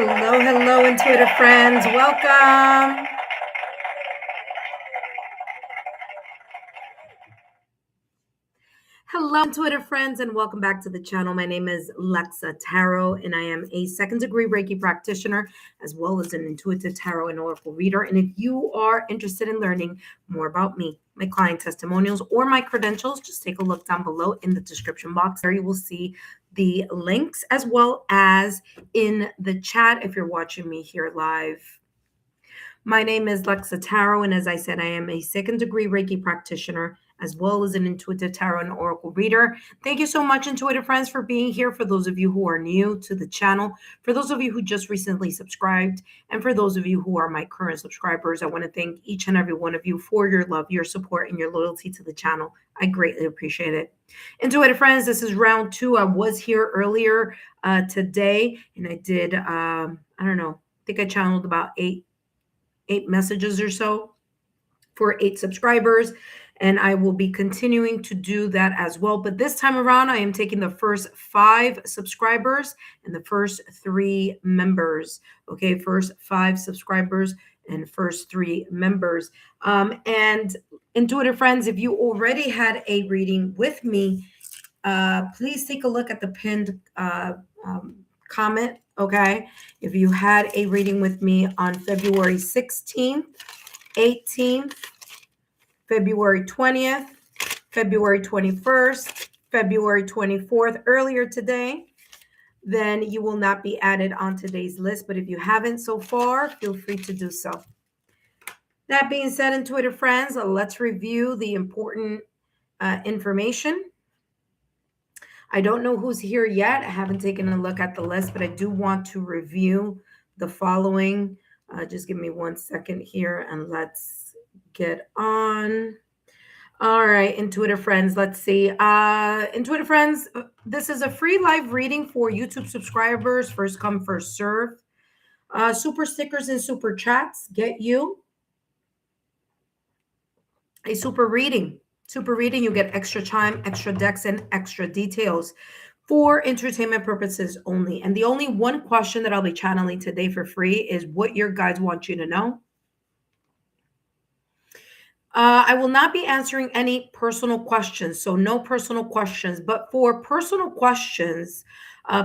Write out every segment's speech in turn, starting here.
Hello, hello, intuitive friends. Welcome. Hello, intuitive friends, and welcome back to the channel. My name is Lexa Tarot, and I am a second-degree Reiki practitioner, as well as an intuitive tarot and oracle reader. And if you are interested in learning more about me, my client testimonials, or my credentials, just take a look down below in the description box. There you will see the links, as well as in the chat if you're watching me here live. My name is Lexa Tarot, and as I said, I am a second-degree Reiki practitioner, as well as an intuitive tarot and oracle reader. Thank you so much, intuitive friends, for being here. For those of you who are new to the channel, for those of you who just recently subscribed, and for those of you who are my current subscribers, I want to thank each and every one of you for your love, your support, and your loyalty to the channel. I greatly appreciate it. Intuitive friends, this is round 2. I was here earlier today, and I did, I don't know, I think I channeled about eight messages or so for 8 subscribers, and I will be continuing to do that as well. But this time around, I am taking the first 5 subscribers and the first 3 members. Okay, first 5 subscribers and first 3 members. And intuitive friends, if you already had a reading with me, please take a look at the pinned comment. Okay, if you had a reading with me on February 16th, 18th, February 20th, February 21st, February 24th, earlier today, then you will not be added on today's list. But if you haven't so far, feel free to do so. That being said, intuitive friends, let's review the important information. I don't know who's here yet. I haven't taken a look at the list, but I do want to review the following. Just give me 1 second here and let's get on. All right, intuitive friends, let's see. Intuitive friends, this is a free live reading for YouTube subscribers. First come, first serve. Super stickers and super chats get you a super reading. Super reading, you get extra time, extra decks, and extra details for entertainment purposes only. And the only one question that I'll be channeling today for free is what your guides want you to know. I will not be answering any personal questions, so no personal questions. But for personal questions,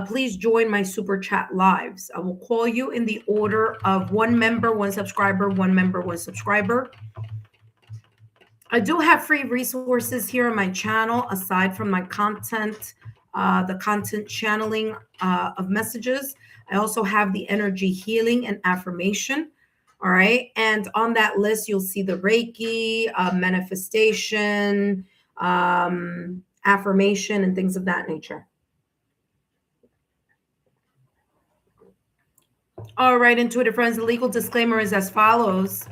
please join my Super Chat Lives. I will call you in the order of 1 member, 1 subscriber, 1 member, 1 subscriber. I do have free resources here on my channel, aside from my content, the content channeling of messages. I also have the energy healing and affirmation. All right. And on that list, you'll see the Reiki, manifestation, affirmation, and things of that nature. All right, intuitive friends, the legal disclaimer is as follows.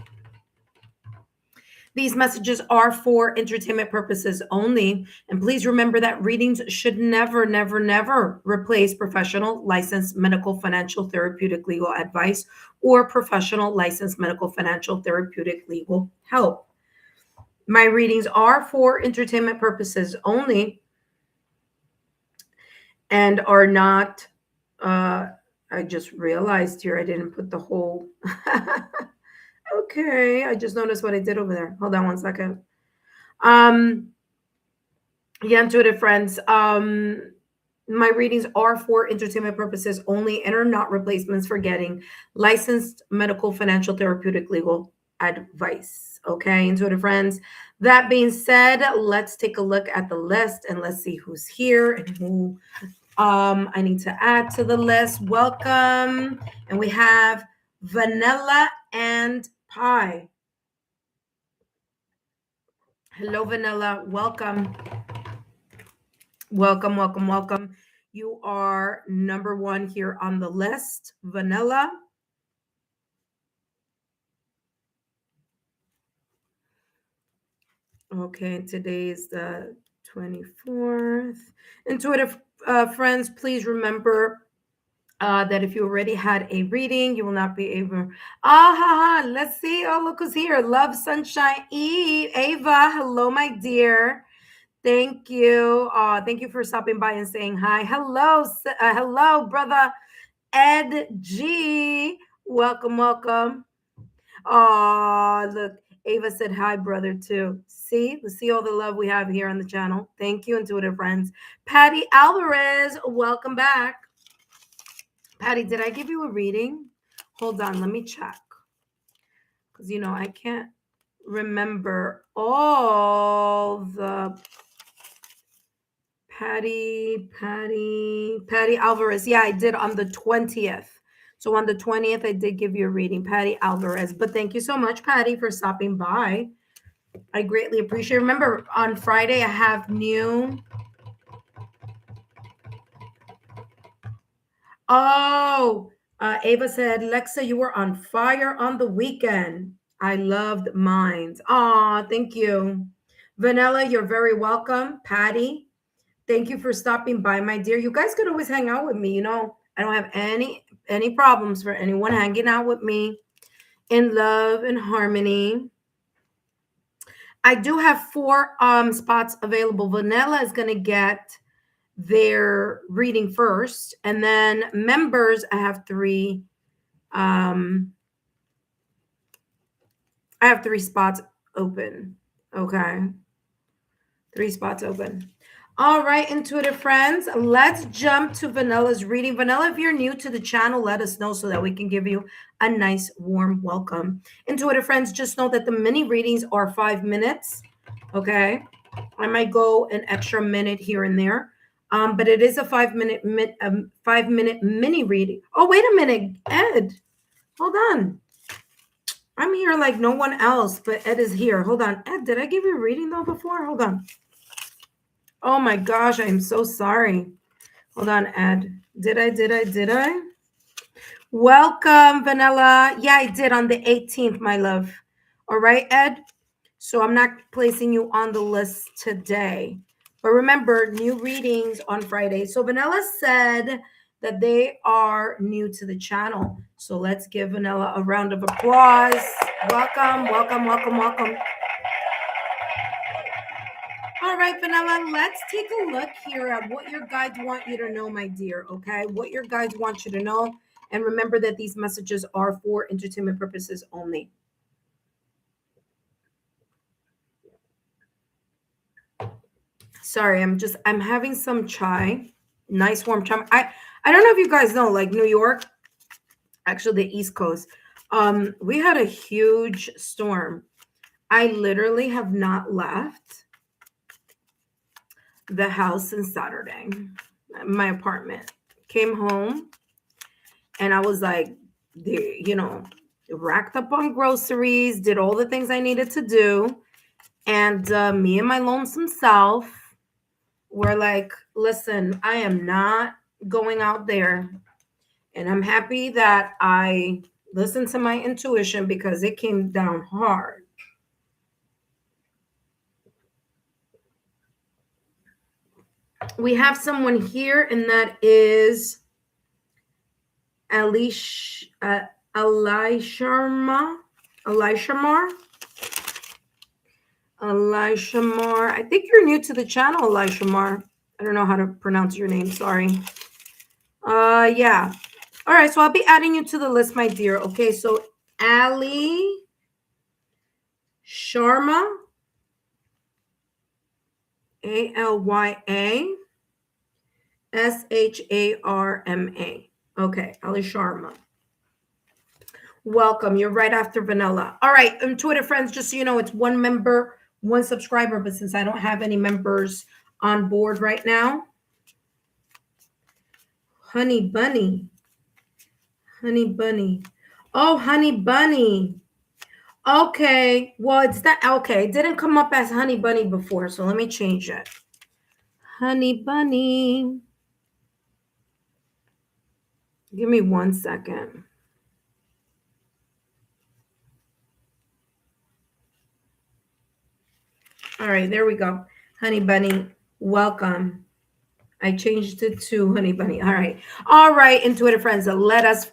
These messages are for entertainment purposes only. And please remember that readings should never, never, never replace professional, licensed medical, financial, therapeutic, legal advice or professional, licensed medical, financial, therapeutic, legal help. My readings are for entertainment purposes only and are not, I just realized here I didn't put the whole... Okay, I just noticed what I did over there. Hold on 1 second. Yeah, intuitive friends, my readings are for entertainment purposes only and are not replacements for getting licensed medical, financial, therapeutic, legal advice. Okay, intuitive friends. That being said, let's take a look at the list and let's see who's here and who I need to add to the list. Welcome. And we have Vanilla and Pie. Hello, Vanilla. Welcome. Welcome, welcome, welcome. You are number 1 here on the list, Vanilla. Okay, today is the 24th. Intuitive friends, please remember that if you already had a reading, you will not be able. Let's see. Oh, look who's here. Love, Sunshine, Eve, Ava. Hello, my dear. Thank you. Thank you for stopping by and saying hi. Hello, hello, brother Ed G. Welcome, welcome. Oh, look. Ava said hi, brother, too. See? Let's see all the love we have here on the channel. Thank you, intuitive friends. Patty Alvarez, welcome back. Patty, did I give you a reading? Hold on, let me check. Because, you know, I can't remember all the Patty Alvarez. Yeah, I did on the 20th. So on the 20th, I did give you a reading, Patty Alvarez. But thank you so much, Patty, for stopping by. I greatly appreciate it. Remember, on Friday, I have new... Oh, Ava said, Lexa, you were on fire on the weekend. I loved mine. Aw, thank you. Vanilla, you're very welcome. Patty, thank you for stopping by, my dear. You guys could always hang out with me. You know, I don't have any problems for anyone hanging out with me in love and harmony. I do have 4 spots available. Vanilla is going to get their reading first, and then members, I have 3. I have 3 spots open. Okay, 3 spots open. All right, intuitive friends, let's jump to Vanilla's reading. Vanilla, if you're new to the channel, let us know so that we can give you a nice warm welcome. Intuitive friends, just know that the mini readings are 5 minutes. Okay, I might go an extra minute here and there, but it is a 5-minute mini reading. Oh, wait a minute, Ed, hold on. I'm here like no one else, but Ed is here. Hold on, Ed, did I give you a reading though before? Hold on. Oh my gosh, I'm so sorry. Hold on, Ed. Did I? Welcome, Vanilla. Yeah, I did on the 18th, my love. All right, Ed. So I'm not placing you on the list today. But remember, new readings on Friday. So Vanilla said that they are new to the channel. So let's give Vanilla a round of applause. Welcome, welcome, welcome, welcome. All right, Vanilla, let's take a look here at what your guides want you to know, my dear, okay? What your guides want you to know. And remember that these messages are for entertainment purposes only. Sorry, I'm having some chai. Nice warm chai. I don't know if you guys know, like New York, actually the East Coast, we had a huge storm. I literally have not left the house since Saturday. My apartment. Came home and I was like, you know, racked up on groceries, did all the things I needed to do. And me and my lonesome self were like, listen, I am not going out there. And I'm happy that I listened to my intuition because it came down hard. We have someone here, and that is Elishamar. I think you're new to the channel, Elishamar. I don't know how to pronounce your name. Sorry. Yeah. All right. So I'll be adding you to the list, my dear. Okay. So Ali Sharma. ALYA SHARMA. Okay, Ali Sharma. Welcome. You're right after Vanilla. All right, intuitive friends, just so you know, it's 1 member, 1 subscriber, but since I don't have any members on board right now. Honey Bunny. Honey Bunny. Oh, Honey Bunny. Okay, well, it's that. Okay, it didn't come up as Honey Bunny before, so let me change it. Honey Bunny. Give me 1 second. All right, there we go. Honey Bunny, welcome. I changed it to Honey Bunny. All right. All right, intuitive friends, let us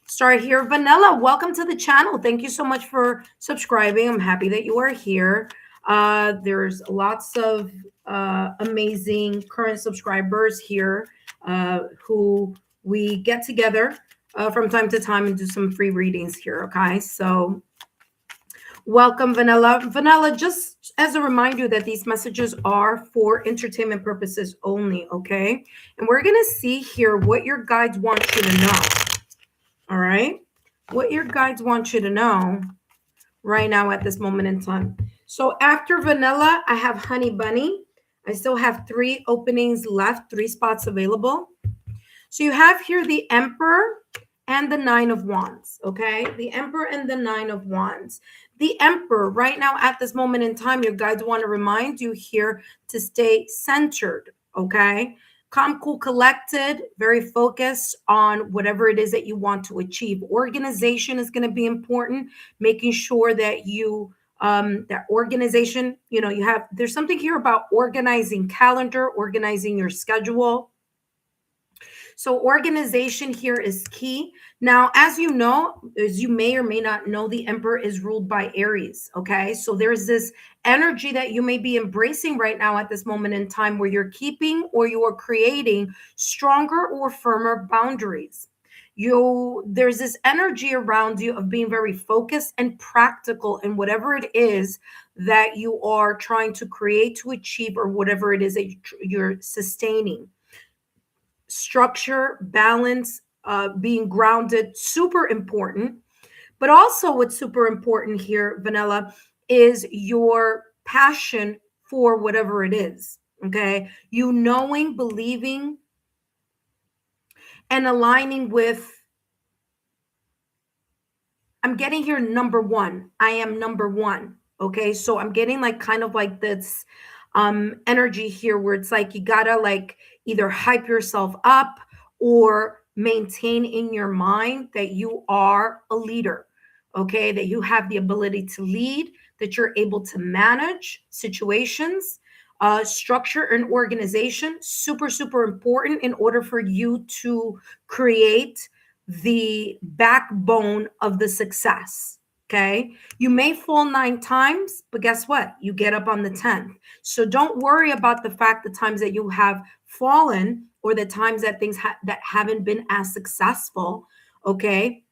start here. Vanilla, welcome to the channel. Thank you so much for subscribing. I'm happy that you are here. There's lots of amazing current subscribers here who we get together from time to time and do some free readings here. Okay, so welcome, Vanilla. Vanilla, just as a reminder that these messages are for entertainment purposes only, okay? And we're going to see here what your guides want you to know, all right? What your guides want you to know right now at this moment in time. So after Vanilla, I have Honey Bunny. I still have 3 openings left, 3 spots available. So you have here the Emperor and the 9 of Wands, okay? The Emperor and the 9 of Wands. The Emperor, right now at this moment in time, your guides want to remind you here to stay centered, okay? Calm, cool, collected, very focused on whatever it is that you want to achieve. Organization is going to be important, making sure that you that organization, you know, there's something here about organizing calendar, organizing your schedule. So organization here is key. Now, as you know, as you may or may not know, the Emperor is ruled by Aries, okay? So there's this energy that you may be embracing right now at this moment in time where you're keeping or you're creating stronger or firmer boundaries. There's this energy around you of being very focused and practical in whatever it is that you are trying to create, to achieve, or whatever it is that you're sustaining. Structure, balance, being grounded, super important. But also what's super important here, Vanilla, is your passion for whatever it is, okay? You knowing, believing, and aligning with, I'm getting here number 1. I am number 1, okay? So I'm getting like kind of like this energy here where it's like you gotta like either hype yourself up or maintain in your mind that you are a leader, okay? That you have the ability to lead, that you're able to manage situations, structure and organization, super, super important in order for you to create the backbone of the success. Okay. You may fall 9 times, but guess what? You get up on the 10th. So don't worry about the fact the times that you have fallen or the times that things that haven't been as successful. Okay.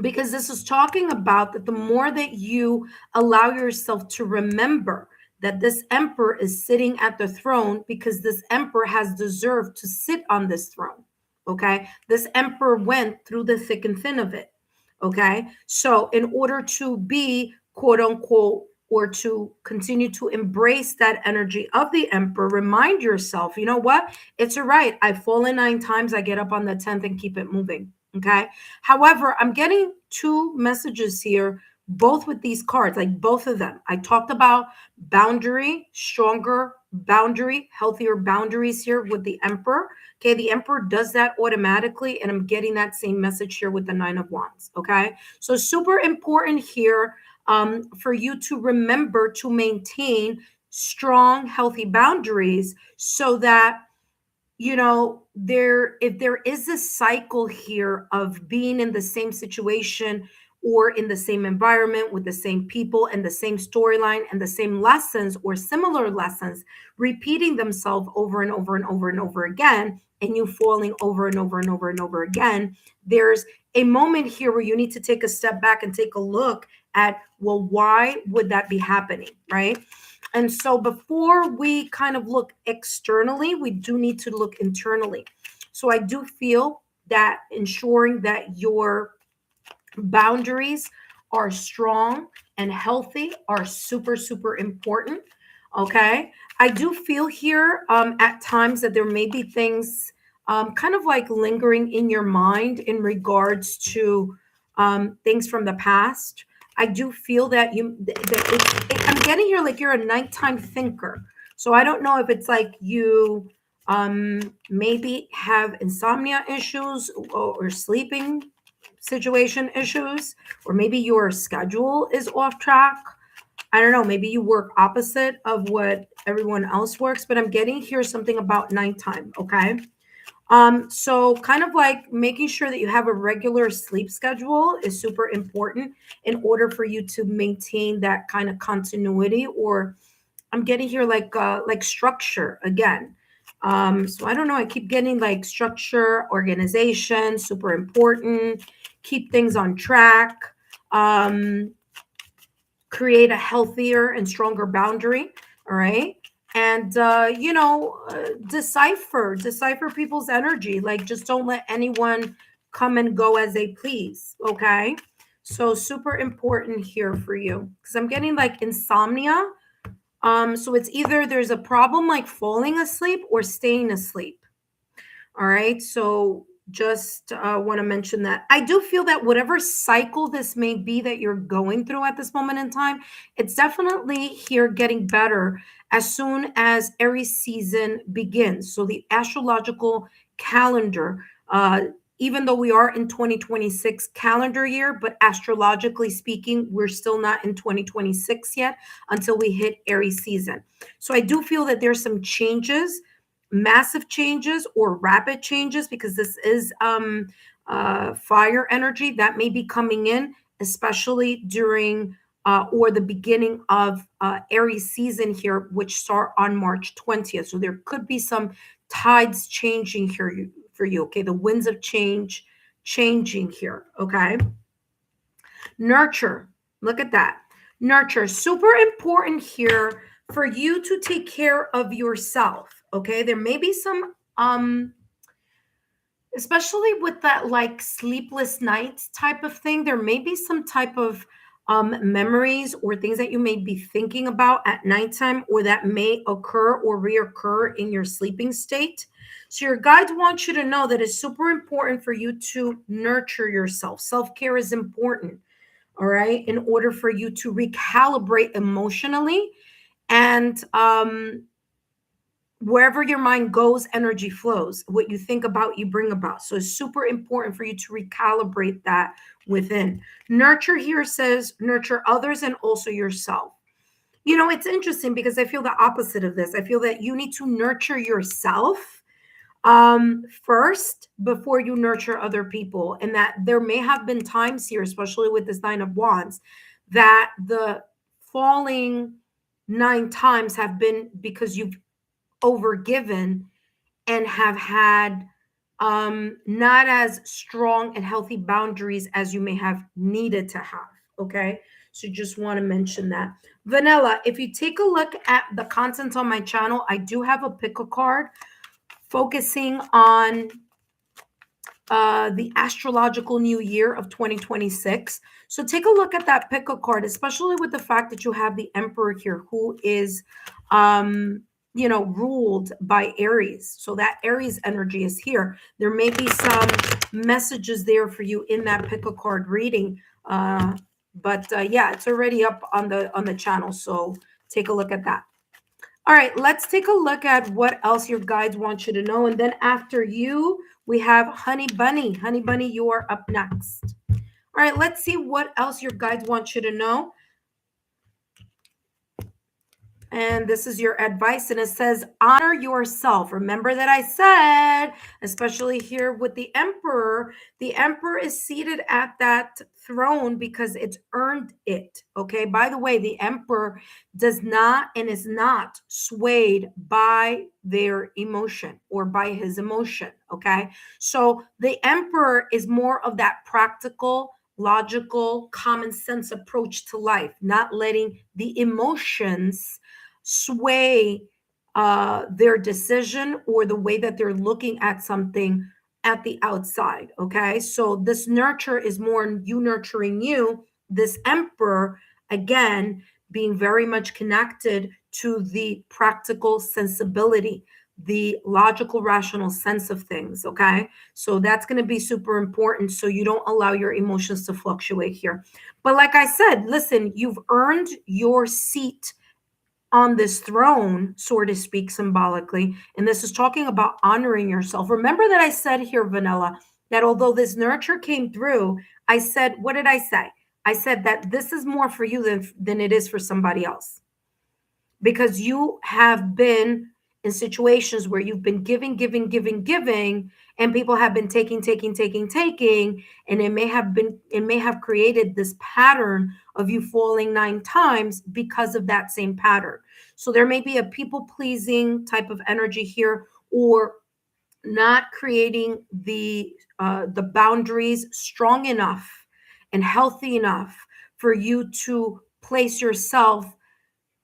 Because this is talking about that the more that you allow yourself to remember that this emperor is sitting at the throne because this emperor has deserved to sit on this throne. Okay. This emperor went through the thick and thin of it. Okay. So, in order to be quote unquote, or to continue to embrace that energy of the emperor, remind yourself, you know what? It's all right. I've fallen 9 times. I get up on the 10th and keep it moving. Okay. However, I'm getting 2 messages here, both with these cards, like both of them. I talked about boundary, stronger boundary, healthier boundaries here with the emperor. Okay, the emperor does that automatically, and I'm getting that same message here with the 9 of Wands. Okay, so super important here for you to remember to maintain strong, healthy boundaries so that you know if there is a cycle here of being in the same situation or in the same environment with the same people and the same storyline and the same lessons or similar lessons repeating themselves over and over and over and over again, and you falling over and over and over and over again, there's a moment here where you need to take a step back and take a look at, well, why would that be happening, right? And so before we kind of look externally, we do need to look internally. So I do feel that ensuring that your boundaries are strong and healthy are super, super important. Okay. I do feel here at times that there may be things kind of like lingering in your mind in regards to things from the past. I do feel that I'm getting here like you're a nighttime thinker. So I don't know if it's like you maybe have insomnia issues or sleeping situation issues, or maybe your schedule is off track. I don't know, maybe you work opposite of what everyone else works, but I'm getting here something about nighttime. Okay. So kind of like making sure that you have a regular sleep schedule is super important in order for you to maintain that kind of continuity, or I'm getting here like structure again. So I don't know. I keep getting like structure, organization, super important, keep things on track, create a healthier and stronger boundary. All right. And, decipher people's energy. Like, just don't let anyone come and go as they please. Okay. So super important here for you because I'm getting like insomnia. So it's either there's a problem like falling asleep or staying asleep. All right. So just want to mention that I do feel that whatever cycle this may be that you're going through at this moment in time, it's definitely here getting better as soon as Aries season begins. So the astrological calendar, even though we are in 2026 calendar year, but astrologically speaking, we're still not in 2026 yet until we hit Aries season. So I do feel that there's some changes, massive changes or rapid changes, because this is fire energy that may be coming in, especially during or the beginning of Aries season here, which start on March 20th. So there could be some tides changing here for you. Okay, the winds of change changing here. Okay, nurture. Look at that. Nurture, super important here for you to take care of yourself. Okay, there may be some especially with that like sleepless nights type of thing, there may be some type of memories or things that you may be thinking about at nighttime, or that may occur or reoccur in your sleeping state. So your guides want you to know that it's super important for you to nurture yourself. Self-care is important, all right, in order for you to recalibrate emotionally. And wherever your mind goes, energy flows. What you think about, you bring about. So it's super important for you to recalibrate that within. Nurture here says nurture others and also yourself. You know, it's interesting because I feel the opposite of this. I feel that you need to nurture yourself first before you nurture other people. And that there may have been times here, especially with this Nine of Wands, that the falling 9 times have been because you've overgiven and have had not as strong and healthy boundaries as you may have needed to have. Okay. So just want to mention that. Vanilla, if you take a look at the content on my channel, I do have a pick a card focusing on the astrological new year of 2026. So take a look at that pick a card, especially with the fact that you have the Emperor here, who is ruled by Aries. So that Aries energy is here. There may be some messages there for you in that pick a card reading. But yeah, it's already up on the channel. So take a look at that. All right, let's take a look at what else your guides want you to know. And then after you, we have Honey Bunny. Honey Bunny, you are up next. All right, let's see what else your guides want you to know. And this is your advice. And it says, honor yourself. Remember that I said, especially here with the Emperor is seated at that throne because it's earned it. Okay. By the way, the Emperor does not and is not swayed by their emotion or by his emotion. Okay. So the Emperor is more of that practical, logical, common sense approach to life, not letting the emotions sway their decision or the way that they're looking at something at the outside. Okay. So this nurture is more you nurturing you. This Emperor, again, being very much connected to the practical sensibility, the logical, rational sense of things. Okay. So that's going to be super important. So you don't allow your emotions to fluctuate here. But like I said, listen, you've earned your seat on this throne, so to speak, symbolically. And this is talking about honoring yourself. Remember that I said here, Vanilla, that although this nurture came through, I said, what did I say? I said that this is more for you than it is for somebody else. Because you have been in situations where you've been giving, and people have been taking, and it may have created this pattern of you falling 9 times because of that same pattern. So there may be a people pleasing type of energy here, or not creating the boundaries strong enough and healthy enough for you to place yourself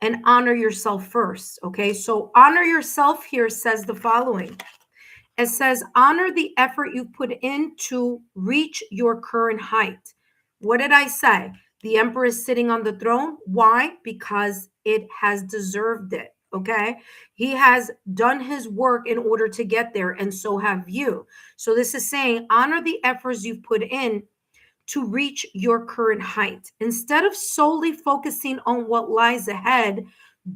and honor yourself first. Okay, so honor yourself here says the following. It says, honor the effort you've put in to reach your current height. What did I say? The emperor is sitting on the throne. Why? Because it has deserved it. Okay. He has done his work in order to get there, and so have you. So this is saying, honor the efforts you've put in to reach your current height. Instead of solely focusing on what lies ahead,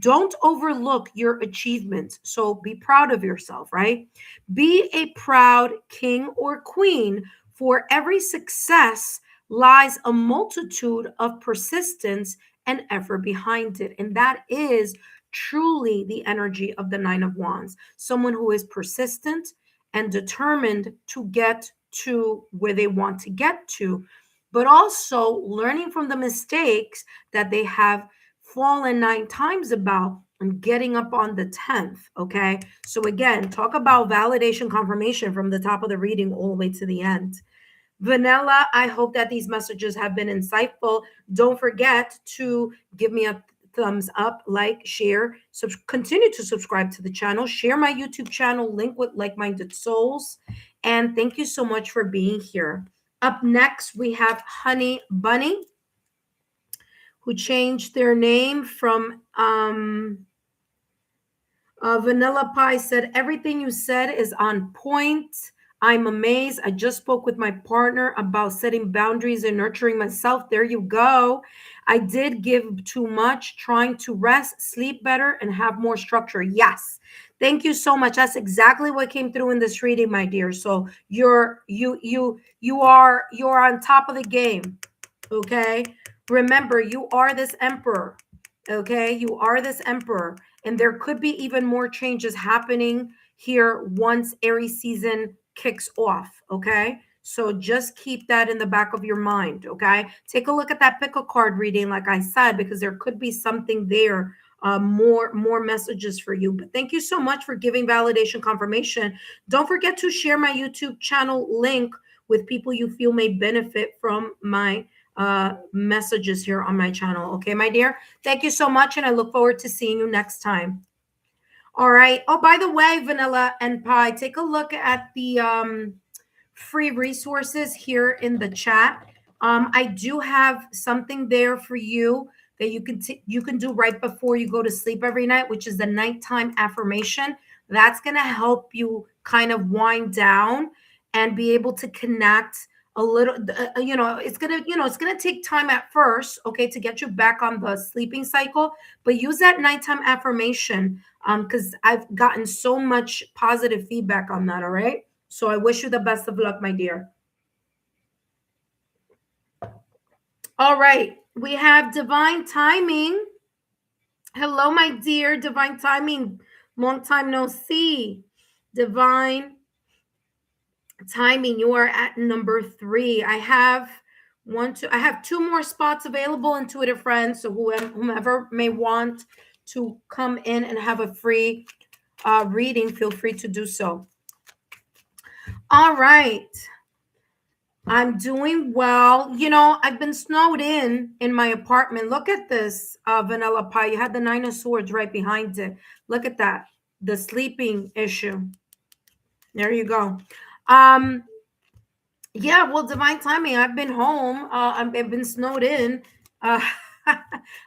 don't overlook your achievements. So be proud of yourself, right? Be a proud king or queen. For every success lies a multitude of persistence and effort behind it. And that is truly the energy of the Nine of Wands. Someone who is persistent and determined to get to where they want to get to, but also learning from the mistakes that they have fallen 9 times about and getting up on the 10th. Okay. So again, talk about validation confirmation from the top of the reading all the way to the end. Vanilla, I hope that these messages have been insightful. Don't forget to give me a thumbs up, like, share, continue to subscribe to the channel, share my YouTube channel, link with like-minded souls. And thank you so much for being here. Up next, we have Honey Bunny, who changed their name from Vanilla Pie said, everything you said is on point. I'm amazed. I just spoke with my partner about setting boundaries and nurturing myself. There you go. I did give too much, trying to rest, sleep better, and have more structure. Yes. Thank you so much. That's exactly what came through in this reading, my dear. So you're on top of the game. Okay. Remember, you are this emperor. Okay. You are this emperor. And there could be even more changes happening here once Aries season kicks off. Okay. So just keep that in the back of your mind. Okay. Take a look at that pick a card reading, like I said, because there could be something there, more messages for you. But thank you so much for giving validation confirmation. Don't forget to share my YouTube channel link with people you feel may benefit from my messages here on my channel. Okay, my dear. Thank you so much, and I look forward to seeing you next time. All right. Oh, by the way, Vanilla and Pie, take a look at the free resources here in the chat. I do have something there for you that you can do right before you go to sleep every night, which is the nighttime affirmation. That's going to help you kind of wind down and be able to connect a little. It's gonna take time at first, okay, to get you back on the sleeping cycle. But use that nighttime affirmation, because I've gotten so much positive feedback on that. All right. So I wish you the best of luck, my dear. All right. We have Divine Timing. Hello, my dear. Divine Timing. Long time no see. Divine Timing. You are at number 3. I have 2 more spots available, intuitive friends. So whomever may want to come in and have a free reading, feel free to do so. All right. I'm doing well. I've been snowed in my apartment. Look at this, Vanilla Pie. You had the 9 of Swords right behind it. Look at that. The sleeping issue. There you go. Yeah, well, Divine Timing. I've been home. I've been snowed in. I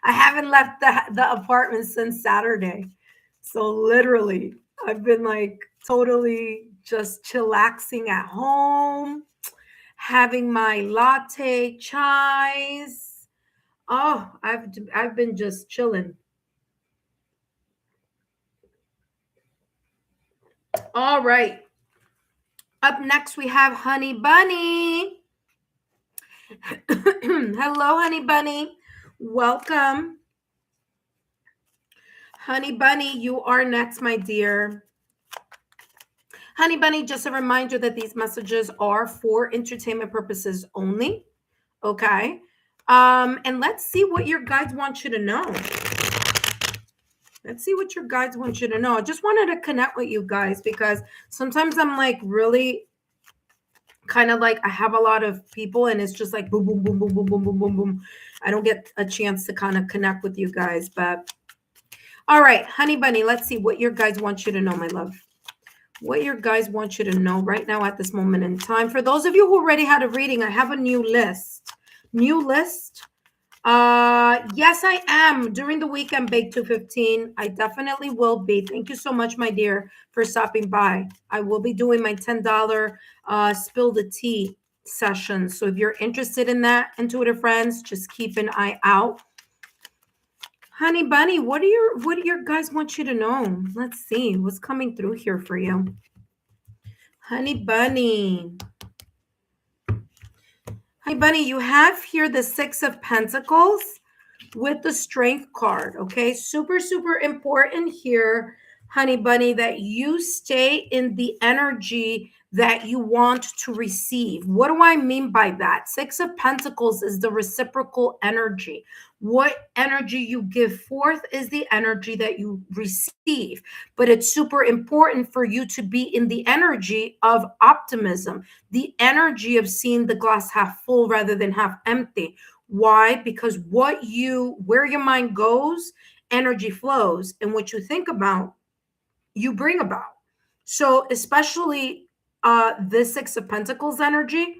haven't left the apartment since Saturday. So literally, I've been like totally just chillaxing at home, having my latte chais. Oh, I've been just chilling. All right. Up next, we have Honey Bunny. Hello, Honey Bunny. Welcome. Honey Bunny, you are next, my dear. Honey Bunny, just a reminder that these messages are for entertainment purposes only. Okay. And let's see what your guides want you to know. Let's see what your guides want you to know. I just wanted to connect with you guys because sometimes I'm like really kind of like I have a lot of people and it's just like boom, boom, boom, boom, boom, boom, boom, boom, boom. I don't get a chance to kind of connect with you guys. But all right, honey bunny, let's see what your guides want you to know, my love. What your guides want you to know right now at this moment in time. For those of you who already had a reading, I have a new list. New list. Yes, I am. During the week, I'm Bake 215. I definitely will be. Thank you so much, my dear, for stopping by. I will be doing my $10 spill the tea session. So if you're interested in that, intuitive friends, just keep an eye out. Honey bunny, what do your guys want you to know? Let's see what's coming through here for you. Honey bunny. Honey bunny, you have here the Six of Pentacles with the Strength card, okay? Super, super important here, honey bunny, that you stay in the energy that you want to receive. What do I mean by that? Six of Pentacles is the reciprocal energy. What energy you give forth is the energy that you receive. But it's super important for you to be in the energy of optimism, the energy of seeing the glass half full rather than half empty. Why? Because where your mind goes, energy flows, and what you think about, you bring about. So especially this Six of Pentacles energy,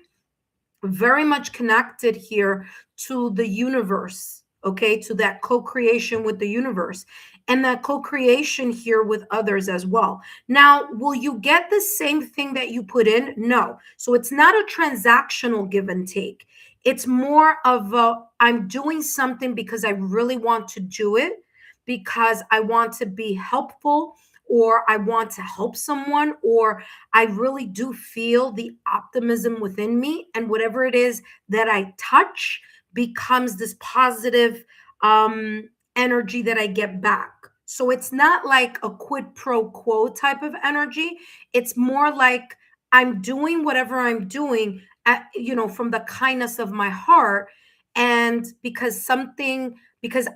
very much connected here to the universe, okay, to that co-creation with the universe and that co-creation here with others as well. Now, will you get the same thing that you put in? No. So it's not a transactional give and take. It's more of I'm doing something because I really want to do it, because I want to be helpful, or I want to help someone, or I really do feel the optimism within me. And whatever it is that I touch becomes this positive energy that I get back. So it's not like a quid pro quo type of energy. It's more like I'm doing whatever I'm doing from the kindness of my heart. And because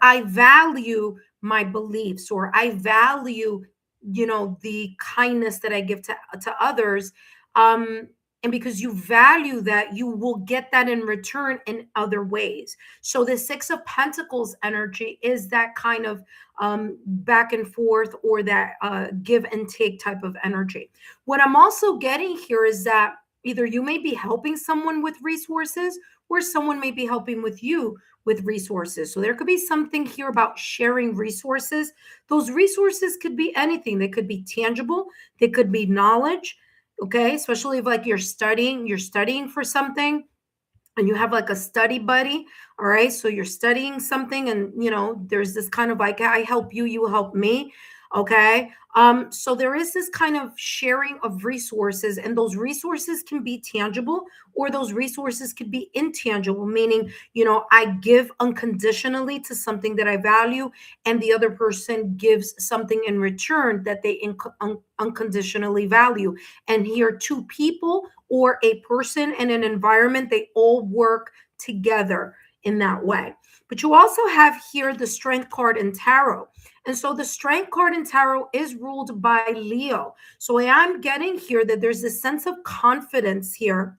I value my beliefs, or I value the kindness that I give to others, and because you value that, you will get that in return in other ways. So the Six of Pentacles energy is that kind of back and forth, or that give and take type of energy. What I'm also getting here is that either you may be helping someone with resources, or someone may be helping with you with resources. So there could be something here about sharing resources. Those resources could be anything. They could be tangible. They could be knowledge. Okay. Especially if like you're studying for something and you have like a study buddy. All right. So you're studying something and, there's this kind of like, I help you, you help me. Okay. So there is this kind of sharing of resources, and those resources can be tangible, or those resources could be intangible, meaning, I give unconditionally to something that I value, and the other person gives something in return that they unconditionally value. And here, two people or a person and an environment, they all work together in that way. But you also have here the Strength card in tarot. And so the Strength card in tarot is ruled by Leo. So I'm getting here that there's this sense of confidence here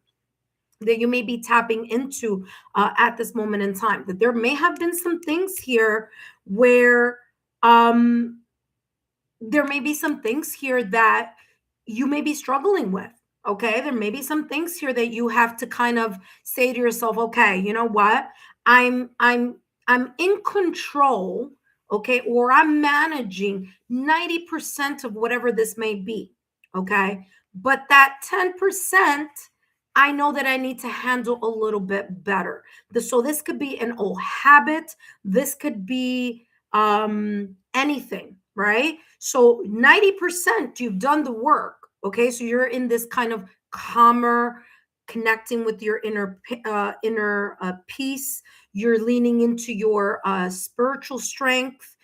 that you may be tapping into at this moment in time. That there may have been some things here where there may be some things here that you may be struggling with. Okay, there may be some things here that you have to kind of say to yourself, okay, you know what? I'm in control, okay, or I'm managing 90% of whatever this may be. Okay. But that 10%, I know that I need to handle a little bit better. So this could be an old habit. This could be anything, right? So 90% you've done the work. Okay. So you're in this kind of calmer, connecting with your inner peace. You're leaning into your spiritual strength,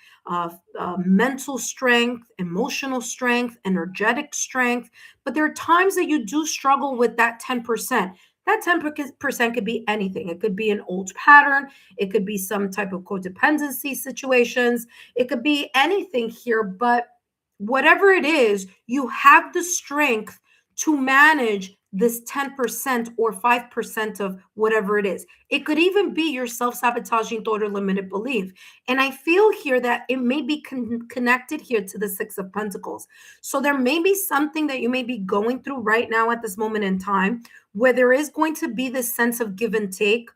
mental strength, emotional strength, energetic strength. But there are times that you do struggle with that 10%. That 10% could be anything. It could be an old pattern. It could be some type of codependency situations. It could be anything here, but whatever it is, you have the strength to manage this 10% or 5% of whatever it is. It could even be your self-sabotaging thought or limited belief. And I feel here that it may be connected here to the Six of Pentacles. So there may be something that you may be going through right now at this moment in time where there is going to be this sense of give and take.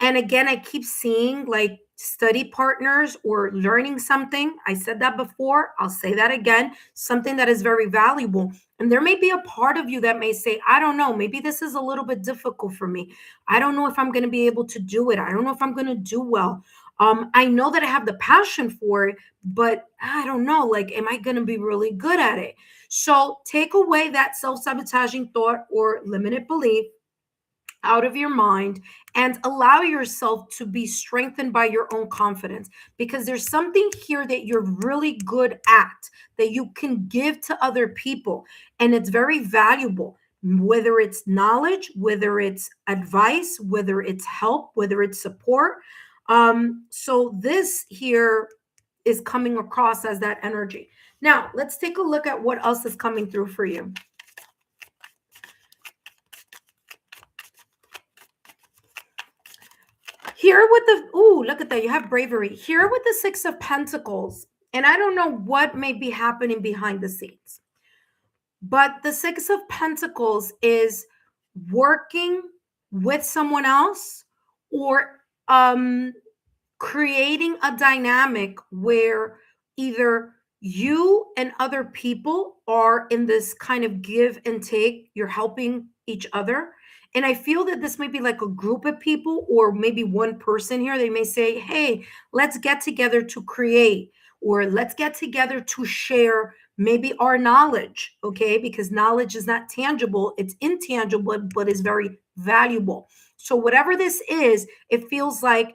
And again, I keep seeing like study partners or learning something. I said that before. I'll say that again. Something that is very valuable. And there may be a part of you that may say, I don't know, maybe this is a little bit difficult for me. I don't know if I'm going to be able to do it. I don't know if I'm going to do well. I know that I have the passion for it, but I don't know, like, am I going to be really good at it? So take away that self-sabotaging thought or limited belief out of your mind and allow yourself to be strengthened by your own confidence, because there's something here that you're really good at that you can give to other people, and it's very valuable, whether it's knowledge, whether it's advice, whether it's help, whether it's support. So this here is coming across as that energy. Now let's take a look at what else is coming through for you. Here with the, ooh, look at that. You have bravery. Here with the Six of Pentacles. And I don't know what may be happening behind the scenes, but the Six of Pentacles is working with someone else or creating a dynamic where either you and other people are in this kind of give and take. You're helping each other. And I feel that this might be like a group of people or maybe one person here. They may say, hey, let's get together to create, or let's get together to share maybe our knowledge. Okay. Because knowledge is not tangible, it's intangible, but is very valuable. So, whatever this is, it feels like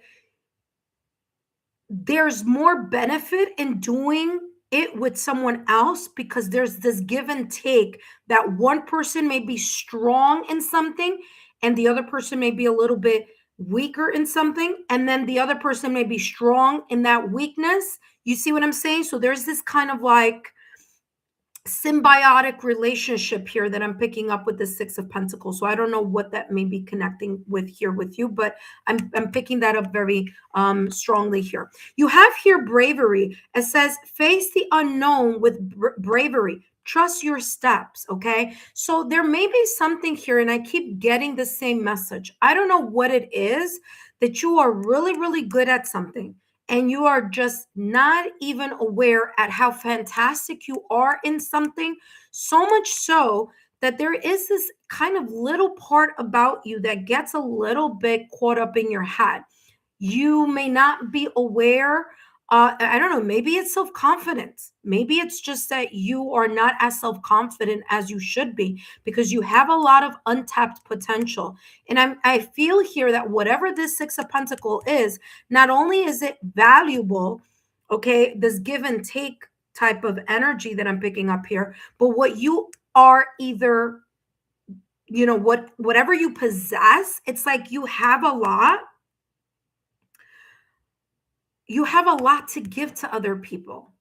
there's more benefit in doing it with someone else because there's this give and take, that one person may be strong in something and the other person may be a little bit weaker in something, and then the other person may be strong in that weakness. You see what I'm saying? So there's this kind of like symbiotic relationship here that I'm picking up with the Six of Pentacles. So I don't know what that may be connecting with here with you, but I'm picking that up very strongly here. You have here bravery. It says face the unknown with bravery. Trust your steps. Okay. So there may be something here, and I keep getting the same message. I don't know what it is, that you are really, really good at something and you are just not even aware at how fantastic you are in something, so much so that there is this kind of little part about you that gets a little bit caught up in your head. You may not be aware. I don't know, maybe it's self-confidence. Maybe it's just that you are not as self-confident as you should be because you have a lot of untapped potential. And I feel here that whatever this Six of Pentacles is, not only is it valuable, okay, this give and take type of energy that I'm picking up here, but what you are either, you know, whatever you possess, it's like you have a lot to give to other people.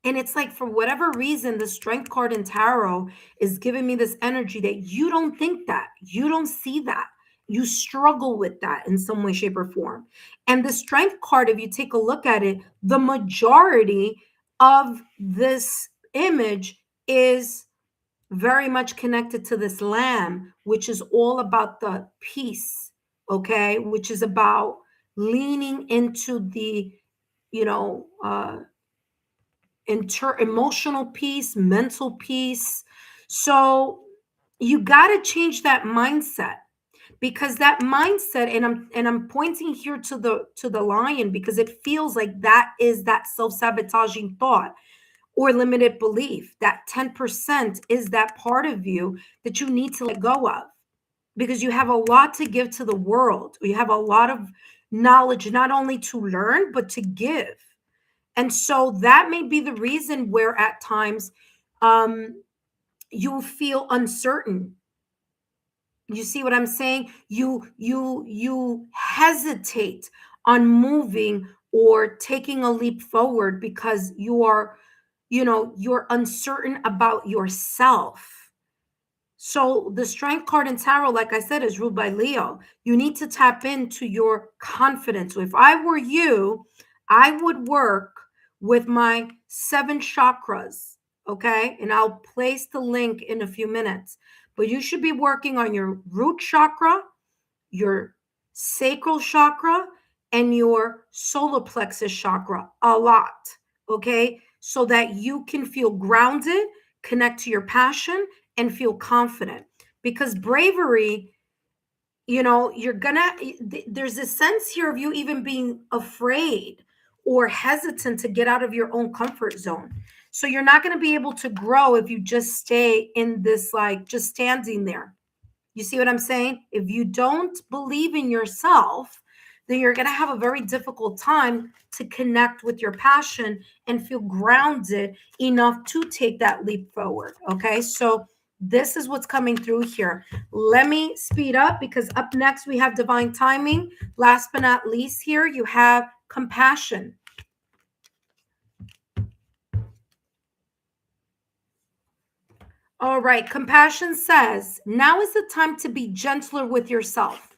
And it's like, for whatever reason, the Strength card in tarot is giving me this energy that you don't think that, you don't see that, you struggle with that in some way, shape, or form. And the Strength card, if you take a look at it, the majority of this image is very much connected to this lamb, which is all about the peace, okay, which is about leaning into the, you know, emotional peace, mental peace. So you got to change that mindset, because that mindset, and I'm pointing here to the lion, because it feels like that is that self-sabotaging thought or limited belief. That 10% is that part of you that you need to let go of, because you have a lot to give to the world. You have a lot of knowledge, not only to learn, but to give. And so that may be the reason where at times you feel uncertain. You see what I'm saying? You hesitate on moving or taking a leap forward because you're uncertain about yourself. So the strength card in tarot, like I said, is ruled by Leo. You need to tap into your confidence. So if I were you, I would work with my 7 chakras, okay? And I'll place the link in a few minutes. But you should be working on your root chakra, your sacral chakra, and your solar plexus chakra a lot, okay? So that you can feel grounded, connect to your passion, and feel confident. Because bravery, there's a sense here of you even being afraid or hesitant to get out of your own comfort zone. So you're not going to be able to grow if you just stay in this, like, just standing there. You see what I'm saying? If you don't believe in yourself, then you're going to have a very difficult time to connect with your passion and feel grounded enough to take that leap forward. Okay. So this is what's coming through here. Let me speed up because up next we have divine timing. Last but not least, here you have compassion. All right. Compassion says, now is the time to be gentler with yourself.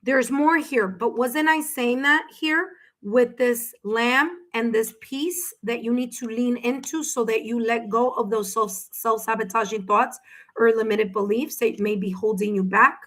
There's more here, but wasn't I saying that here with this lamb and this piece that you need to lean into so that you let go of those self-sabotaging thoughts or limited beliefs that may be holding you back?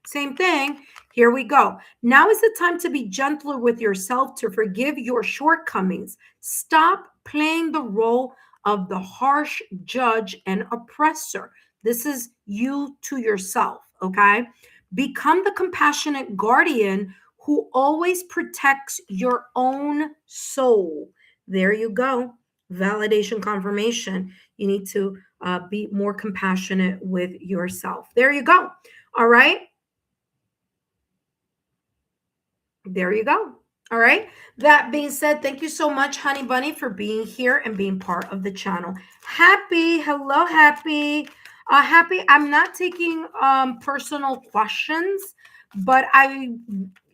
Same thing. Here we go. Now is the time to be gentler with yourself, to forgive your shortcomings. Stop playing the role of the harsh judge and oppressor. This is you to yourself, okay? Become the compassionate guardian who always protects your own soul. There you go. Validation, confirmation. You need to be more compassionate with yourself. There you go. All right. There you go. All right. That being said, thank you so much, Honey Bunny, for being here and being part of the channel. Happy, hello, Happy. Happy, I'm not taking personal questions, but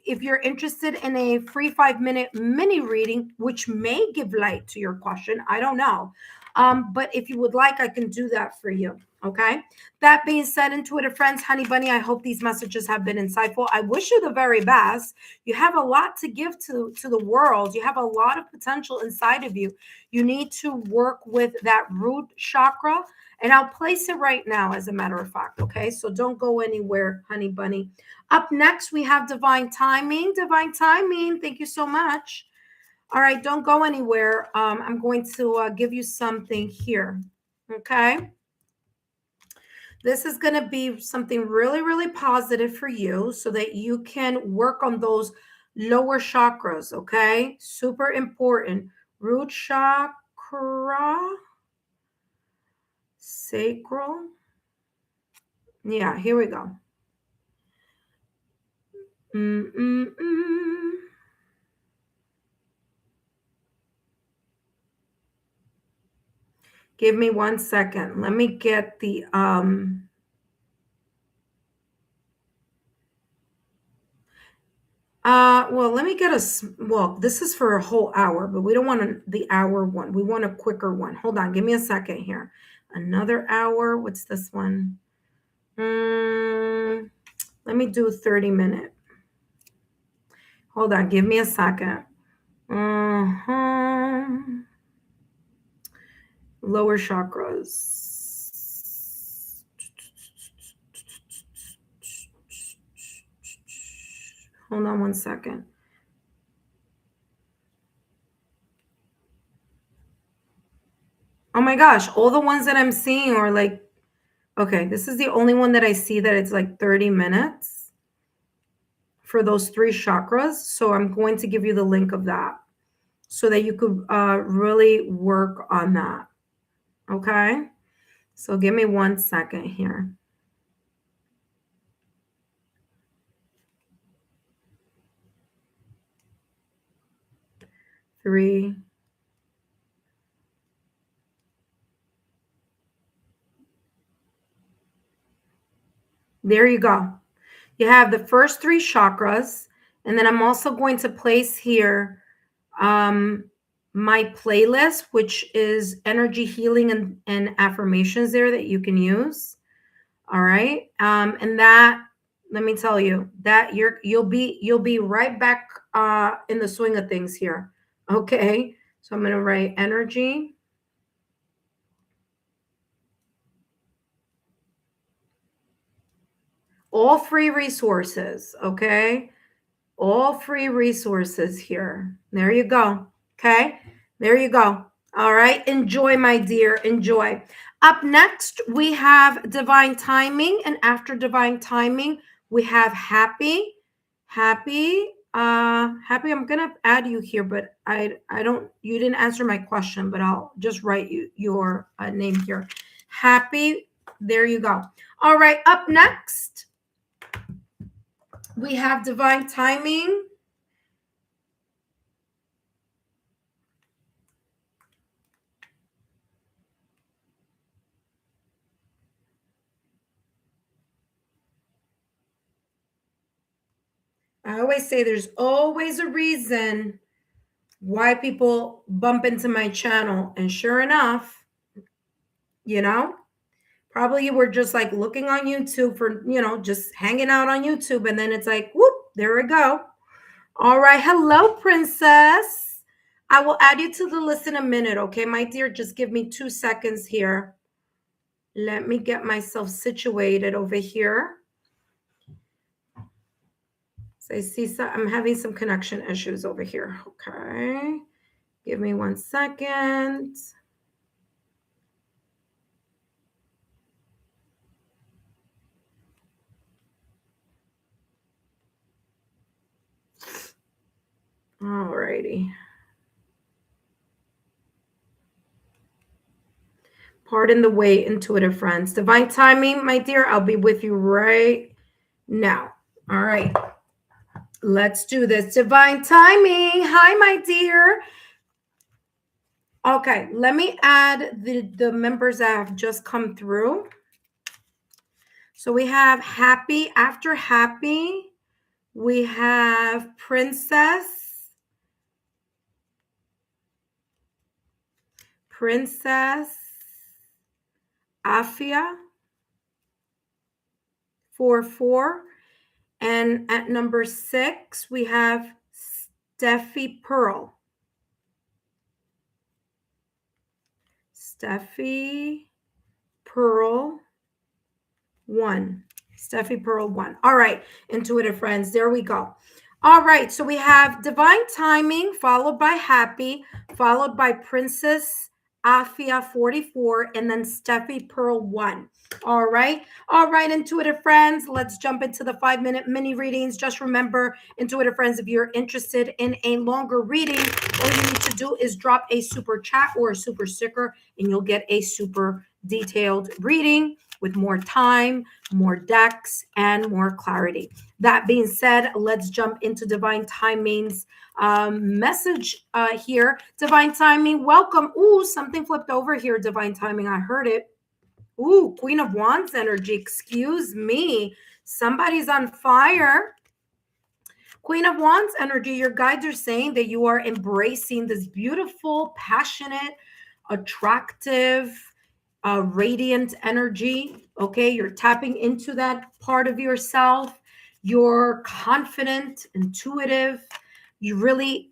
if you're interested in a free 5-minute mini reading, which may give light to your question, I don't know. But if you would like, I can do that for you. Okay. That being said, intuitive friends, Honey Bunny, I hope these messages have been insightful. I wish you the very best. You have a lot to give to the world. You have a lot of potential inside of you. You need to work with that root chakra, and I'll place it right now, as a matter of fact. Okay, so don't go anywhere, Honey Bunny. Up next, we have divine timing. Divine timing. Thank you so much. All right, don't go anywhere. I'm going to give you something here. Okay. This is going to be something really, really positive for you so that you can work on those lower chakras, okay? Super important. Root chakra, sacral. Yeah, here we go. Mm-mm-mm. Give me 1 second. Let me get the well, let me get well, this is for a whole hour, but we don't want the hour one. We want a quicker one. Hold on, give me a second here. Another hour. What's this one? Let me do a 30-minute. Hold on, give me a second. Lower chakras. Hold on 1 second. Oh my gosh, all the ones that I'm seeing are like, okay, this is the only one that I see that it's like 30 minutes for those 3 chakras. So I'm going to give you the link of that so that you could really work on that. Okay. So give me 1 second here. Three. There you go. You have the first 3 chakras. And then I'm also going to place here my playlist, which is energy healing and affirmations there that you can use. All right. And that, let me tell you, that you'll be right back in the swing of things here. Okay. So I'm going to write energy. All free resources. Okay. All free resources here. There you go. Okay. There you go. All right. Enjoy, my dear. Enjoy. Up next, we have divine timing. And after divine timing, we have happy. Happy. Happy. I'm gonna add you here, but I don't, you didn't answer my question, but I'll just write you your name here. Happy. There you go. All right. Up next, we have divine timing. I always say there's always a reason why people bump into my channel. And sure enough, you know, probably you were just like looking on YouTube for, just hanging out on YouTube. And then it's like, whoop, there we go. All right. Hello, princess. I will add you to the list in a minute. Okay, my dear, just give me 2 seconds here. Let me get myself situated over here. So I see I'm having some connection issues over here. Okay. Give me 1 second. All righty. Pardon the wait, intuitive friends. Divine timing, my dear. I'll be with you right now. All right. Let's do this. Divine timing. Hi, my dear. Okay. Let me add the members that have just come through. So we have happy after happy. We have princess. Afia 44. And at number 6, we have Steffi Pearl. Steffi Pearl 1. Steffi Pearl 1. All right, intuitive friends, there we go. All right, so we have divine timing followed by happy, followed by Princess Afia 44, and then Steffi Pearl 1. All right, intuitive friends, let's jump into the 5-minute mini readings. Just remember, intuitive friends, if you're interested in a longer reading, all you need to do is drop a super chat or a super sticker, and you'll get a super detailed reading with more time, more decks, and more clarity. That being said, let's jump into divine timing's message here. Divine timing, welcome. Ooh, something flipped over here, divine timing. I heard it. Ooh, Queen of Wands energy. Excuse me. Somebody's on fire. Queen of Wands energy, your guides are saying that you are embracing this beautiful, passionate, attractive, radiant energy. Okay, you're tapping into that part of yourself. You're confident, intuitive. You're really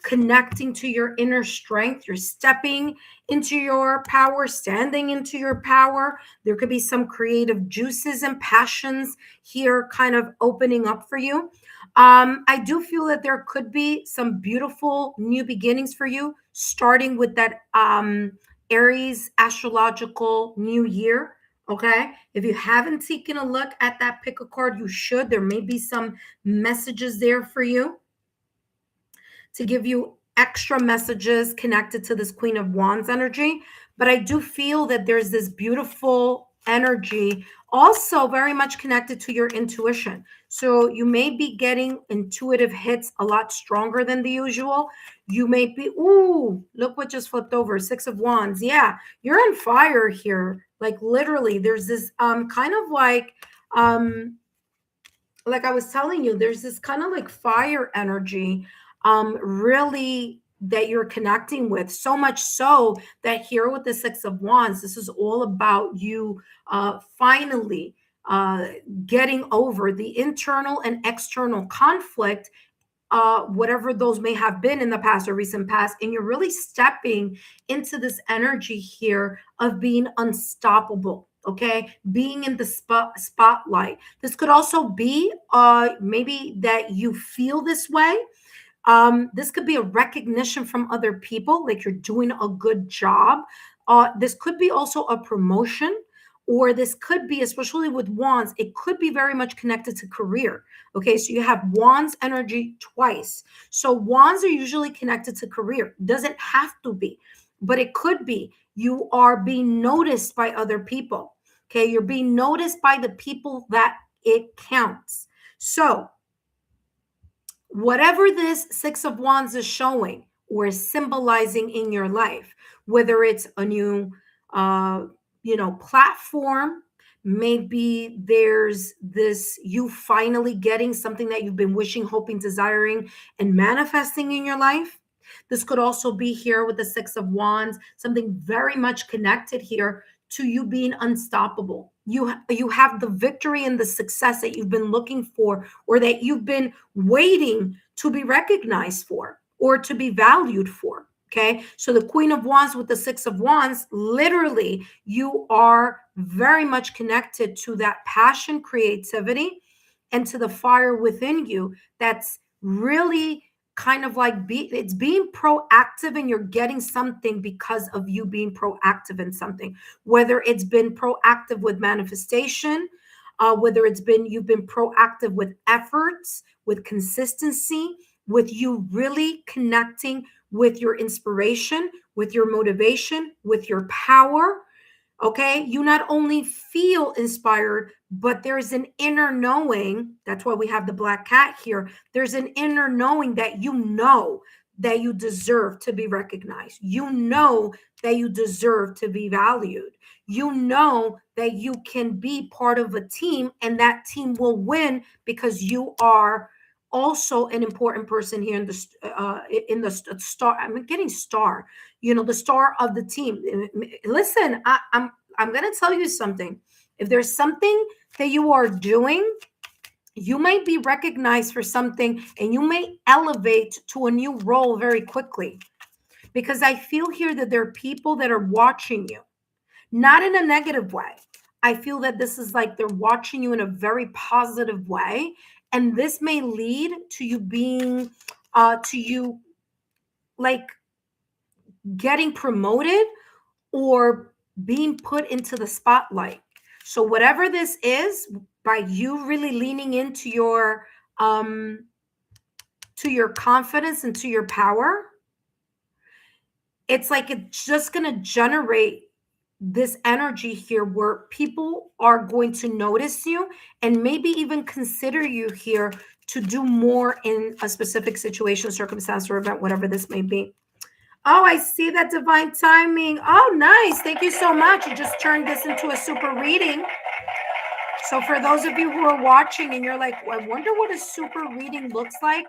connecting to your inner strength. You're stepping into your power, standing into your power. There could be some creative juices and passions here kind of opening up for you. I do feel that there could be some beautiful new beginnings for you, starting with that Aries astrological new year. Okay. If you haven't taken a look at that pick a card, you should. There may be some messages there for you to give you extra messages connected to this Queen of Wands energy. But I do feel that there's this beautiful energy also very much connected to your intuition. So you may be getting intuitive hits a lot stronger than the usual. You may be, ooh, look what just flipped over, 6 of Wands. Yeah, you're on fire here. Like literally, there's this kind of like Like I was telling you, there's this kind of like fire energy, really that you're connecting with, so much so that here with the Six of Wands, this is all about you finally getting over the internal and external conflict, whatever those may have been in the past or recent past, and you're really stepping into this energy here of being unstoppable. Okay, being in the spotlight. This could also be maybe that you feel this way. This could be a recognition from other people, like you're doing a good job. This could be also a promotion, or this could be, especially with wands, it could be very much connected to career. Okay, so you have wands energy twice. So wands are usually connected to career. Doesn't have to be, but it could be. You are being noticed by other people. Okay, you're being noticed by the people that it counts. So whatever this Six of Wands is showing or symbolizing in your life, whether it's a new platform, maybe there's this, you finally getting something that you've been wishing, hoping, desiring, and manifesting in your life. This could also be here with the Six of Wands, something very much connected here to you being unstoppable. You have the victory and the success that you've been looking for, or that you've been waiting to be recognized for or to be valued for. Okay, so the Queen of Wands with the Six of Wands, literally, you are very much connected to that passion, creativity, and to the fire within you that's really kind of like it's being proactive, and you're getting something because of you being proactive in something, whether it's been proactive with manifestation, whether it's been you've been proactive with efforts, with consistency, with you really connecting with your inspiration, with your motivation, with your power. Okay, you not only feel inspired, but there's an inner knowing. That's why we have the black cat here. There's an inner knowing that you know that you deserve to be recognized. You know that you deserve to be valued. You know that you can be part of a team, and that team will win because you are also an important person here in the star. I'm getting star, the star of the team. Listen, I'm going to tell you something. If there's something that you are doing, you might be recognized for something, and you may elevate to a new role very quickly, because I feel here that there are people that are watching you, not in a negative way. I feel that this is like they're watching you in a very positive way, and this may lead to you being to you like getting promoted or being put into the spotlight. So whatever this is, by you really leaning into your confidence and to your power, it's like it's just going to generate this energy here where people are going to notice you and maybe even consider you here to do more in a specific situation, circumstance, or event, whatever this may be. Oh, I see that divine timing. Oh, nice. Thank you so much. You just turned this into a super reading. So for those of you who are watching and you're like, I wonder what a super reading looks like,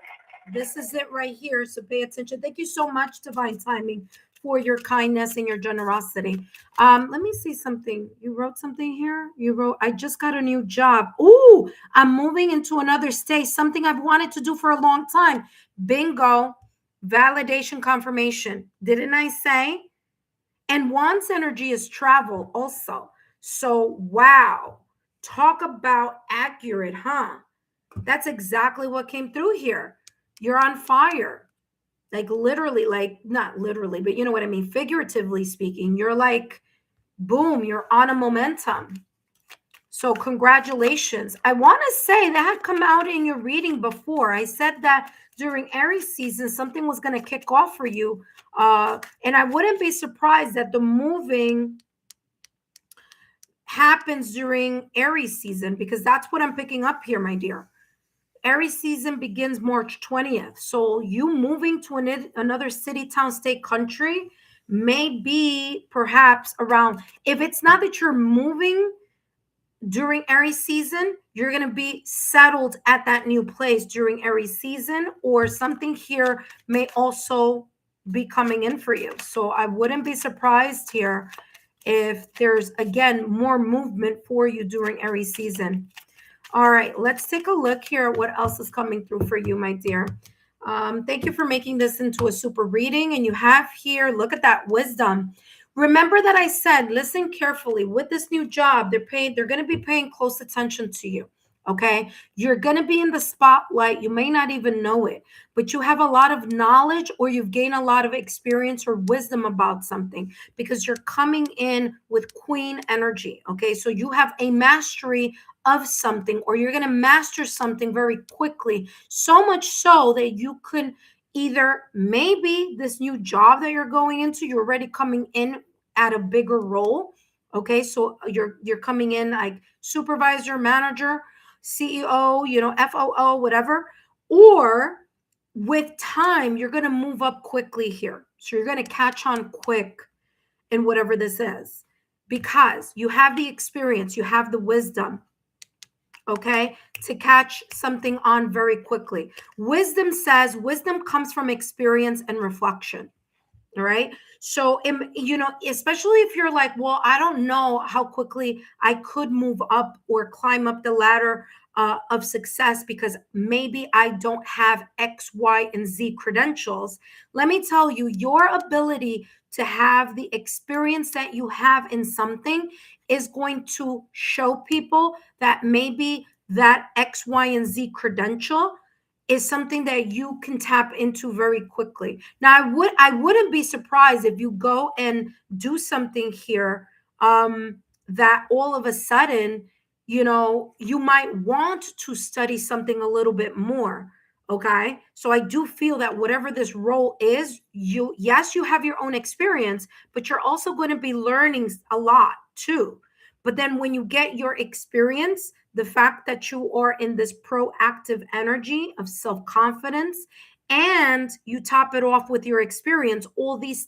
this is it right here. So pay attention. Thank you so much, divine timing, for your kindness and your generosity. Let me see something. You wrote something here. You wrote, I just got a new job. Ooh, I'm moving into another state. Something I've wanted to do for a long time. Bingo. Validation, confirmation. Didn't I say? And Wands energy is travel also. So, wow. Talk about accurate, huh? That's exactly what came through here. You're on fire. Like literally, like not literally, but you know what I mean? Figuratively speaking, you're like, boom, you're on a momentum. So congratulations. I want to say that had come out in your reading before. I said that during Aries season, something was going to kick off for you. And I wouldn't be surprised that the moving happens during Aries season, because that's what I'm picking up here, my dear. Aries season begins March 20th. So you moving to another city, town, state, country may be perhaps around, if it's not that you're moving during Aries season, you're going to be settled at that new place during Aries season, or something here may also be coming in for you. So I wouldn't be surprised here if there's, again, more movement for you during Aries season. All right, let's take a look here at what else is coming through for you, my dear. Thank you for making this into a super reading. And you have here, look at that wisdom. Remember that I said, listen carefully. With this new job, they're going to be paying close attention to you. Okay. You're going to be in the spotlight. You may not even know it, but you have a lot of knowledge, or you've gained a lot of experience or wisdom about something, because you're coming in with queen energy. Okay. So you have a mastery of something, or you're going to master something very quickly, so much so that you could either, maybe this new job that you're going into, you're already coming in at a bigger role. Okay, so you're coming in like supervisor, manager, CEO, FOO, whatever. Or with time, you're going to move up quickly here. So you're going to catch on quick in whatever this is, because you have the experience, you have the wisdom, okay, to catch something on very quickly. Wisdom says wisdom comes from experience and reflection. All right. So, especially if you're like, well, I don't know how quickly I could move up or climb up the ladder of success, because maybe I don't have X, Y, and Z credentials. Let me tell you, your ability to have the experience that you have in something is going to show people that maybe that X, Y, and Z credential is something that you can tap into very quickly. Now, I wouldn't be surprised if you go and do something here, that all of a sudden, you might want to study something a little bit more. Okay. So I do feel that whatever this role is, yes, you have your own experience, but you're also going to be learning a lot too. But then when you get your experience, the fact that you are in this proactive energy of self-confidence, and you top it off with your experience, all this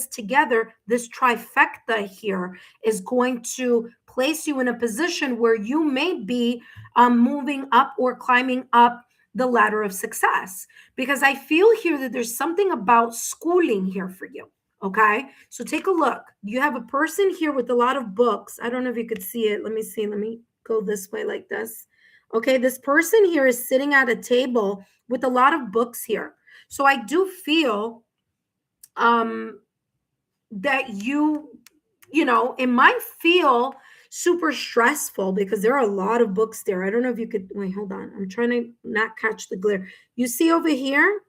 together, this trifecta here is going to place you in a position where you may be moving up or climbing up the ladder of success. Because I feel here that there's something about schooling here for you. Okay, so take a look. You have a person here with a lot of books. I don't know if you could see it. Let me see. Let me go this way like this. Okay, this person here is sitting at a table with a lot of books here. So I do feel that it might feel super stressful, because there are a lot of books there. I don't know if you could, wait, hold on. I'm trying to not catch the glare. You see over here,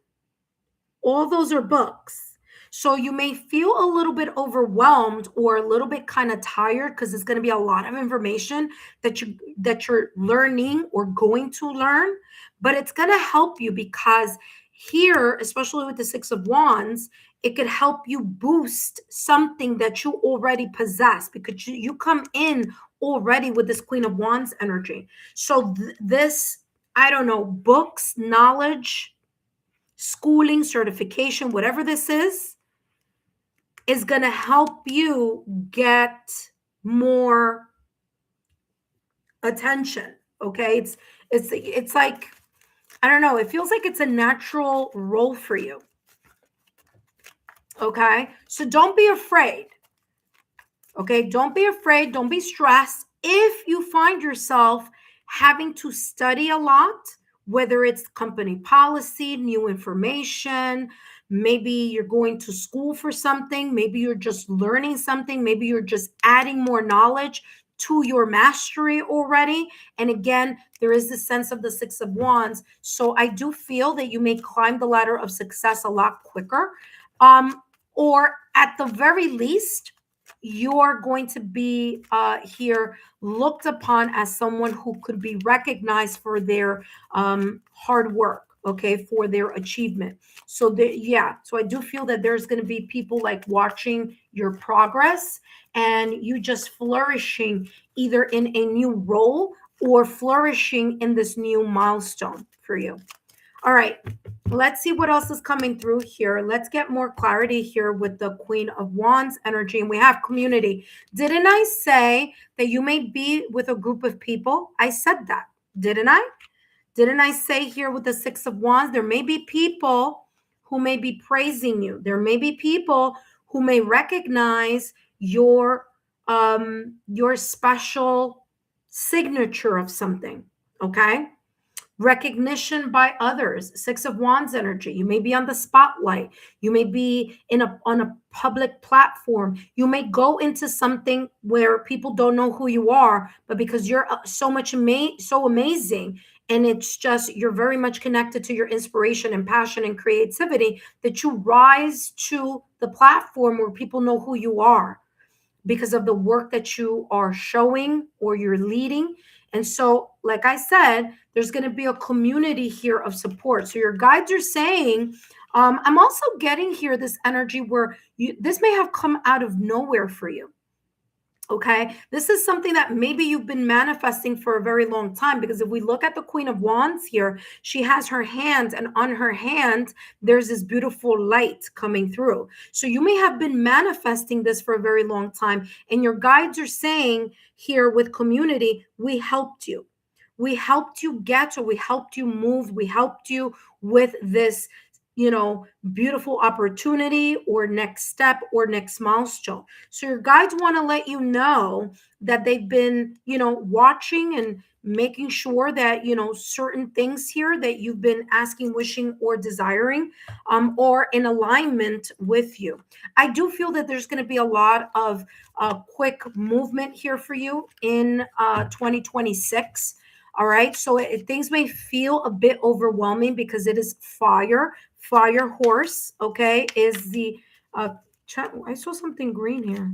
all those are books. So you may feel a little bit overwhelmed or a little bit kind of tired, because it's going to be a lot of information that you're learning or going to learn. But it's going to help you, because here, especially with the Six of Wands, it could help you boost something that you already possess, because you come in already with this Queen of Wands energy. So this, I don't know, books, knowledge, schooling, certification, whatever this is going to help you get more attention. Okay, it's like, I don't know, it feels like it's a natural role for you. Okay, so don't be afraid. Okay, don't be afraid, don't be stressed if you find yourself having to study a lot, whether it's company policy, new information. Maybe you're going to school for something. Maybe you're just learning something. Maybe you're just adding more knowledge to your mastery already. And again, there is this sense of the Six of Wands. So I do feel that you may climb the ladder of success a lot quicker. Or at the very least, you're going to be here looked upon as someone who could be recognized for their hard work, okay, for their achievement. So so I do feel that there's going to be people like watching your progress, and you just flourishing either in a new role or flourishing in this new milestone for you. All right. Let's see what else is coming through here. Let's get more clarity here with the Queen of Wands energy. And we have community. Didn't I say that you may be with a group of people? I said that, didn't I? Didn't I say here with the Six of Wands, there may be people who may be praising you. There may be people who may recognize your special signature of something, okay? Recognition by others. Six of Wands energy. You may be on the spotlight. You may be on a public platform. You may go into something where people don't know who you are, but because you're so amazing, and it's just you're very much connected to your inspiration and passion and creativity, that you rise to the platform where people know who you are because of the work that you are showing or you're leading. And so, like I said, there's going to be a community here of support. So your guides are saying, I'm also getting here this energy where this may have come out of nowhere for you. Okay, this is something that maybe you've been manifesting for a very long time, because if we look at the Queen of Wands here, she has her hand, and on her hand, there's this beautiful light coming through. So you may have been manifesting this for a very long time, and your guides are saying here with community, we helped you. We helped you get, or we helped you move, we helped you with this beautiful opportunity or next step or next milestone. So your guides want to let you know that they've been, watching and making sure that, certain things here that you've been asking, wishing, or desiring, or in alignment with you. I do feel that there's going to be a lot of quick movement here for you in 2026. All right. So things may feel a bit overwhelming because it is fire. Fire horse, okay, is the I saw something green here.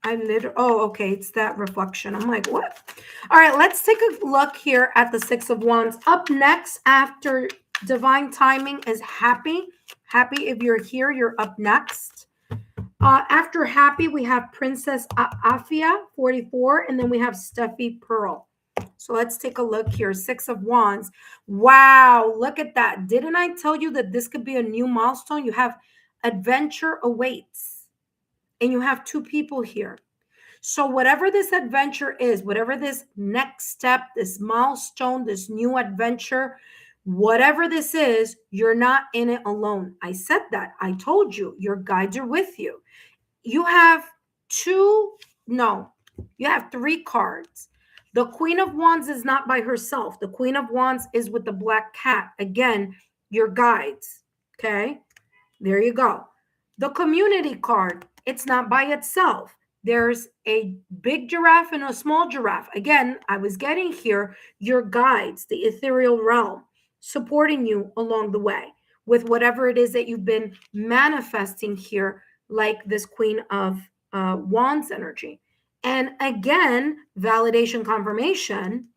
Okay, it's that reflection. I'm like, what? All right, let's take a look here at the Six of Wands. Up next after divine timing is Happy. Happy, if you're here, you're up next. After Happy, we have Princess Afia, 44, and then we have Steffi Pearl. So let's take a look here. Six of Wands. Wow, look at that. Didn't I tell you that this could be a new milestone? You have adventure awaits, and you have two people here. So whatever this adventure is, whatever this next step, this milestone, this new adventure, whatever this is, you're not in it alone. I said that. I told you your guides are with you. You have you have three cards. The Queen of Wands is not by herself. The Queen of Wands is with the black cat. Again, your guides. Okay, there you go. The community card, it's not by itself. There's a big giraffe and a small giraffe. Again, I was getting here your guides, the ethereal realm, supporting you along the way with whatever it is that you've been manifesting here, like this Queen of Wands energy. And again, validation, confirmation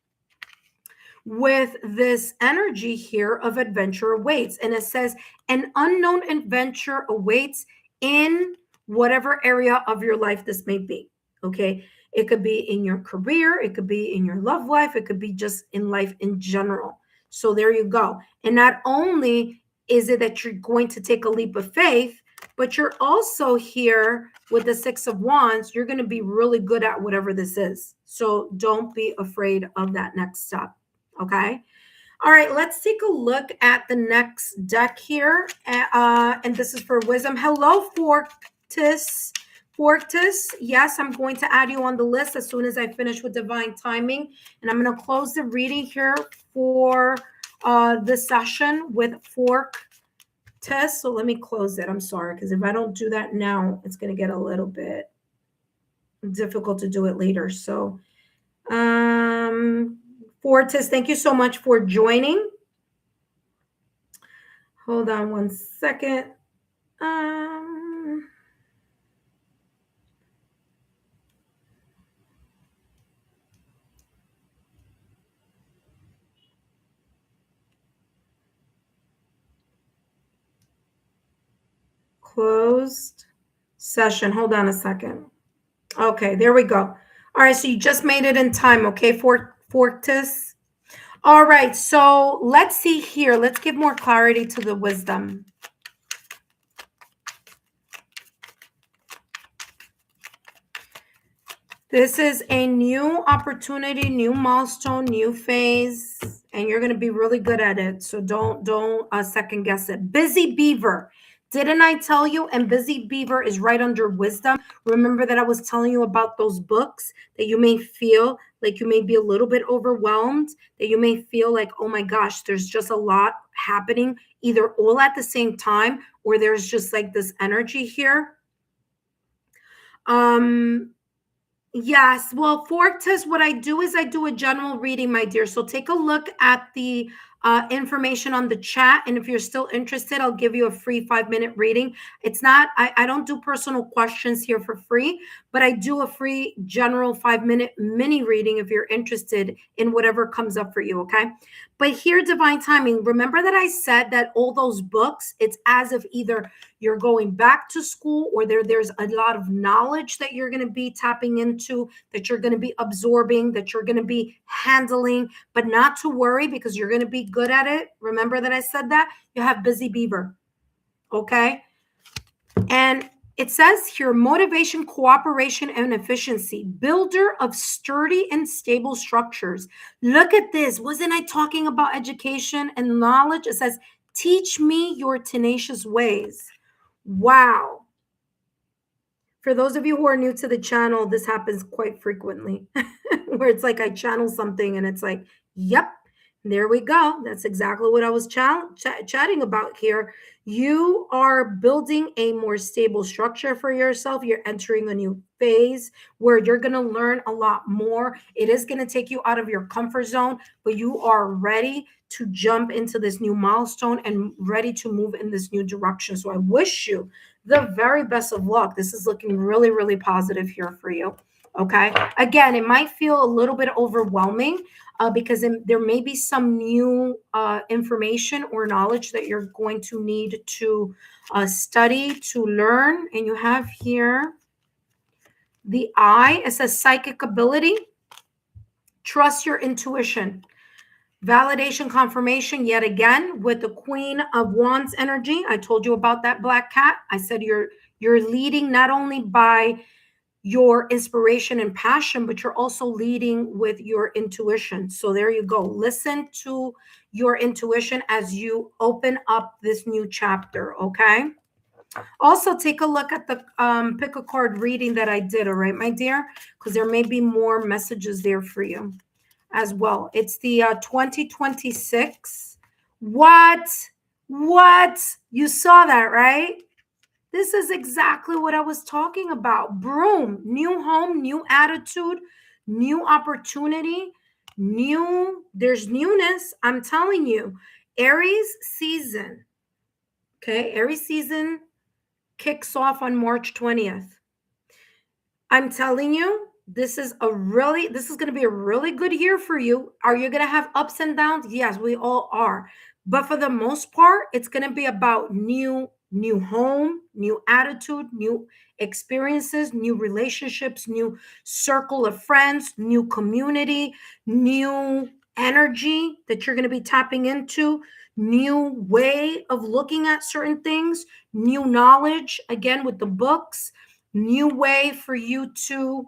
with this energy here of adventure awaits. And it says an unknown adventure awaits in whatever area of your life this may be. Okay. It could be in your career. It could be in your love life. It could be just in life in general. So there you go. And not only is it that you're going to take a leap of faith, but you're also here with the Six of Wands. You're going to be really good at whatever this is. So don't be afraid of that next step. Okay. All right. Let's take a look at the next deck here. And this is for wisdom. Hello, Fortis. Fortis. Yes, I'm going to add you on the list as soon as I finish with divine timing. And I'm going to close the reading here for the session with Fork. Test. So let me close it. I'm sorry, because if I don't do that now, it's going to get a little bit difficult to do it later. So, Fortis, thank you so much for joining. Hold on one second. Closed session. Hold on a second. Okay, there we go. All right, so you just made it in time, okay, Fortis? All right, so let's see here. Let's give more clarity to the wisdom. This is a new opportunity, new milestone, new phase, and you're going to be really good at it. So don't second guess it. Busy Beaver. Didn't I tell you? And Busy Beaver is right under wisdom. Remember that I was telling you about those books that you may feel like you may be a little bit overwhelmed, that you may feel like, oh my gosh, there's just a lot happening, either all at the same time, or there's just like this energy here. Yes. Well, Fork test, what I do is I do a general reading, my dear. So take a look at the information on the chat. And if you're still interested, I'll give you a free 5-minute reading. It's not, I don't do personal questions here for free, but I do a free general 5-minute mini reading if you're interested in whatever comes up for you. Okay. But here, divine timing, remember that I said that all those books, it's as if either you're going back to school or there's a lot of knowledge that you're going to be tapping into, that you're going to be absorbing, that you're going to be handling, but not to worry because you're going to be good at it. Remember that I said that? You have Busy Beaver. Okay. And it says here, motivation, cooperation, and efficiency, builder of sturdy and stable structures. Look at this. Wasn't I talking about education and knowledge? It says, teach me your tenacious ways. Wow. For those of you who are new to the channel, this happens quite frequently where it's like I channel something and it's like, yep, there we go. That's exactly what I was chatting about here. You are building a more stable structure for yourself. You're entering a new phase where you're going to learn a lot more. It is going to take you out of your comfort zone, but you are ready to jump into this new milestone and ready to move in this new direction. So I wish you the very best of luck. This is looking really, really positive here for you. Okay. Again, it might feel a little bit overwhelming because there may be some new information or knowledge that you're going to need to study, to learn. And you have here the I. It says psychic ability. Trust your intuition. Validation, confirmation, yet again, with the Queen of Wands energy. I told you about that black cat. I said you're leading not only by your inspiration and passion, but you're also leading with your intuition. So there you go. Listen to your intuition as you open up this new chapter, okay? Also, take a look at the pick a card reading that I did, all right, my dear? Because there may be more messages there for you as well. It's the 2026. What? You saw that, right? This is exactly what I was talking about. Broom, new home, new attitude, new opportunity, there's newness. I'm telling you, Aries season. Okay, Aries season kicks off on March 20th. I'm telling you, this is going to be a really good year for you. Are you going to have ups and downs? Yes, we all are. But for the most part, it's going to be about new home, new attitude, new experiences, new relationships, new circle of friends, new community, new energy that you're going to be tapping into, new way of looking at certain things, new knowledge, again, with the books, new way for you to,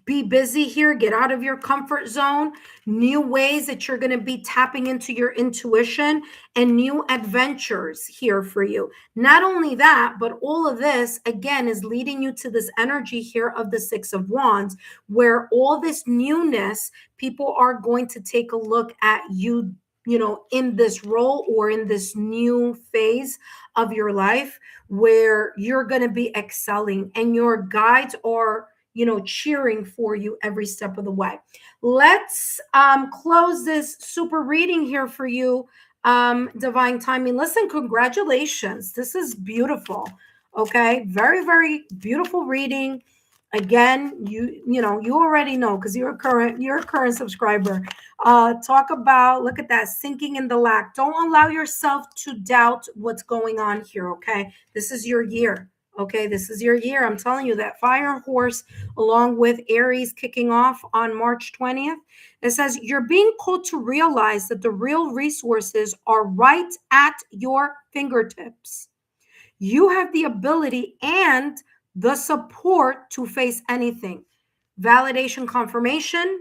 be busy here, get out of your comfort zone, new ways that you're going to be tapping into your intuition, and new adventures here for you. Not only that, but all of this, again, is leading you to this energy here of the Six of Wands, where all this newness, people are going to take a look at you, in this role or in this new phase of your life where you're going to be excelling and your guides are cheering for you every step of the way. Let's close this super reading here for you, divine timing. Listen, congratulations. This is beautiful. Okay, very, very beautiful reading. Again, you already know because you're a current subscriber. Look at that, sinking in the lack. Don't allow yourself to doubt what's going on here. Okay, this is your year. Okay, this is your year. I'm telling you, that fire horse, along with Aries kicking off on March 20th, it says you're being called to realize that the real resources are right at your fingertips. You have the ability and the support to face anything. Validation, confirmation.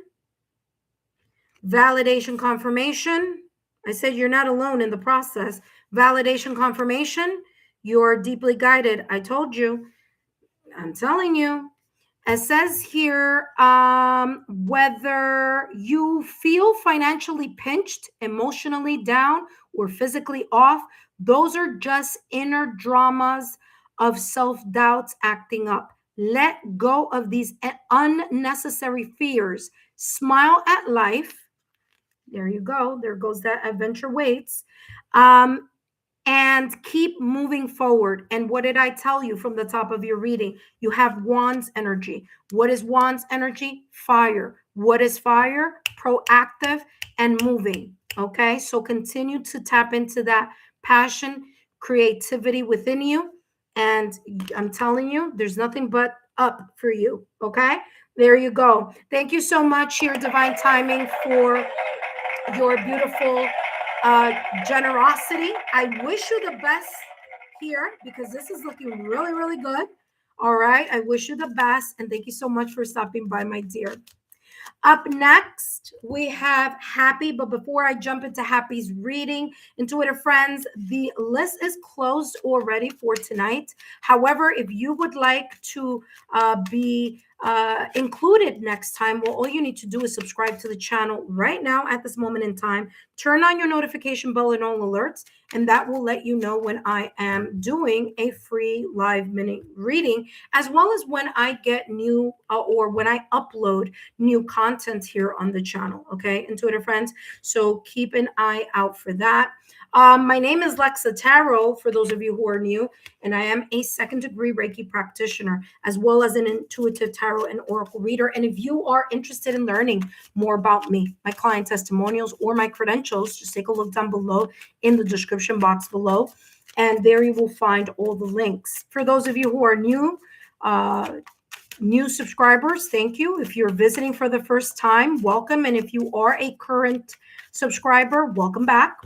Validation, confirmation. I said you're not alone in the process. Validation, confirmation. You're deeply guided. I told you. I'm telling you. It says here, whether you feel financially pinched, emotionally down, or physically off, those are just inner dramas of self-doubts acting up. Let go of these unnecessary fears. Smile at life. There you go. There goes that adventure waits. And keep moving forward. And what did I tell you from the top of your reading? You have Wands energy. What is Wands energy? Fire. What is fire? Proactive and moving. Okay, so continue to tap into that passion, creativity within you. And I'm telling you, there's nothing but up for you. Okay, there you go. Thank you so much here, Divine Timing, for your beautiful generosity. I wish you the best here because this is looking really, really good. All right. I wish you the best. And thank you so much for stopping by, my dear. Up next, we have Happy. But before I jump into Happy's reading, intuitive friends, the list is closed already for tonight. However, if you would like to be included next time, well, all you need to do is subscribe to the channel right now at this moment in time. Turn on your notification bell and all alerts, and that will let you know when I am doing a free live mini reading, as well as when I get new or when I upload new content here on the channel. Okay, intuitive friends. So keep an eye out for that. My name is Lexa Tarot, for those of you who are new, and I am a second-degree Reiki practitioner, as well as an intuitive tarot and oracle reader. And if you are interested in learning more about me, my client testimonials, or my credentials, just take a look down below in the description box below, and there you will find all the links. For those of you who are new subscribers, thank you. If you're visiting for the first time, welcome. And if you are a current subscriber, welcome back.